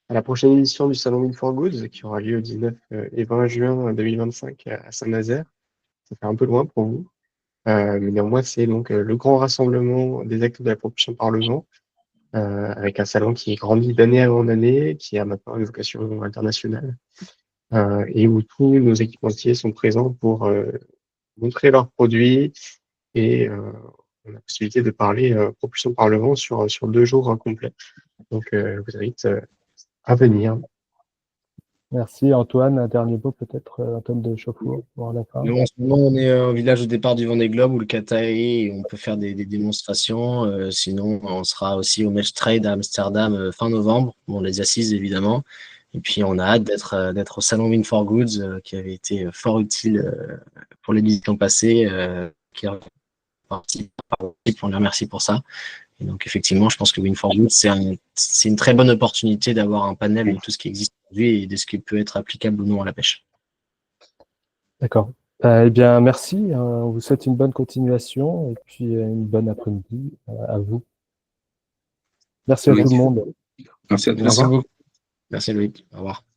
Speaker 2: à la prochaine édition du Salon Wind for Goods qui aura lieu le 19 et 20 juin 2025 à Saint-Nazaire. Ça fait un peu loin pour vous. Mais néanmoins, c'est donc le grand rassemblement des acteurs de la propulsion par le vent, avec un salon qui grandit d'année en année, qui a maintenant une vocation internationale, et où tous nos équipementiers sont présents pour montrer leurs produits et on a la possibilité de parler propulsion par le vent sur 2 jours complets. Donc, je vous invite à venir.
Speaker 1: Merci Antoine. Un dernier mot peut-être, Antoine de Chauffour, pour la fin.
Speaker 4: Nous, en ce moment, on est au village de départ du Vendée Globe où le kata est et on peut faire des démonstrations. Sinon, on sera aussi au Match Trade à Amsterdam fin novembre. Bon, les assises évidemment. Et puis, on a hâte d'être au salon Wind for Goods qui avait été fort utile pour l'édition passée. Qui est parti. On les remercie pour ça. Et donc, effectivement, je pense que Wind for Goods, c'est une très bonne opportunité d'avoir un panel de tout ce qui existe aujourd'hui et de ce qui peut être applicable ou non à la pêche.
Speaker 1: D'accord. Eh bien, merci. On vous souhaite une bonne continuation et puis une bonne après-midi à vous. Merci à tout le monde.
Speaker 3: Merci à tous.
Speaker 4: Merci beaucoup. Merci Loïc. Au revoir.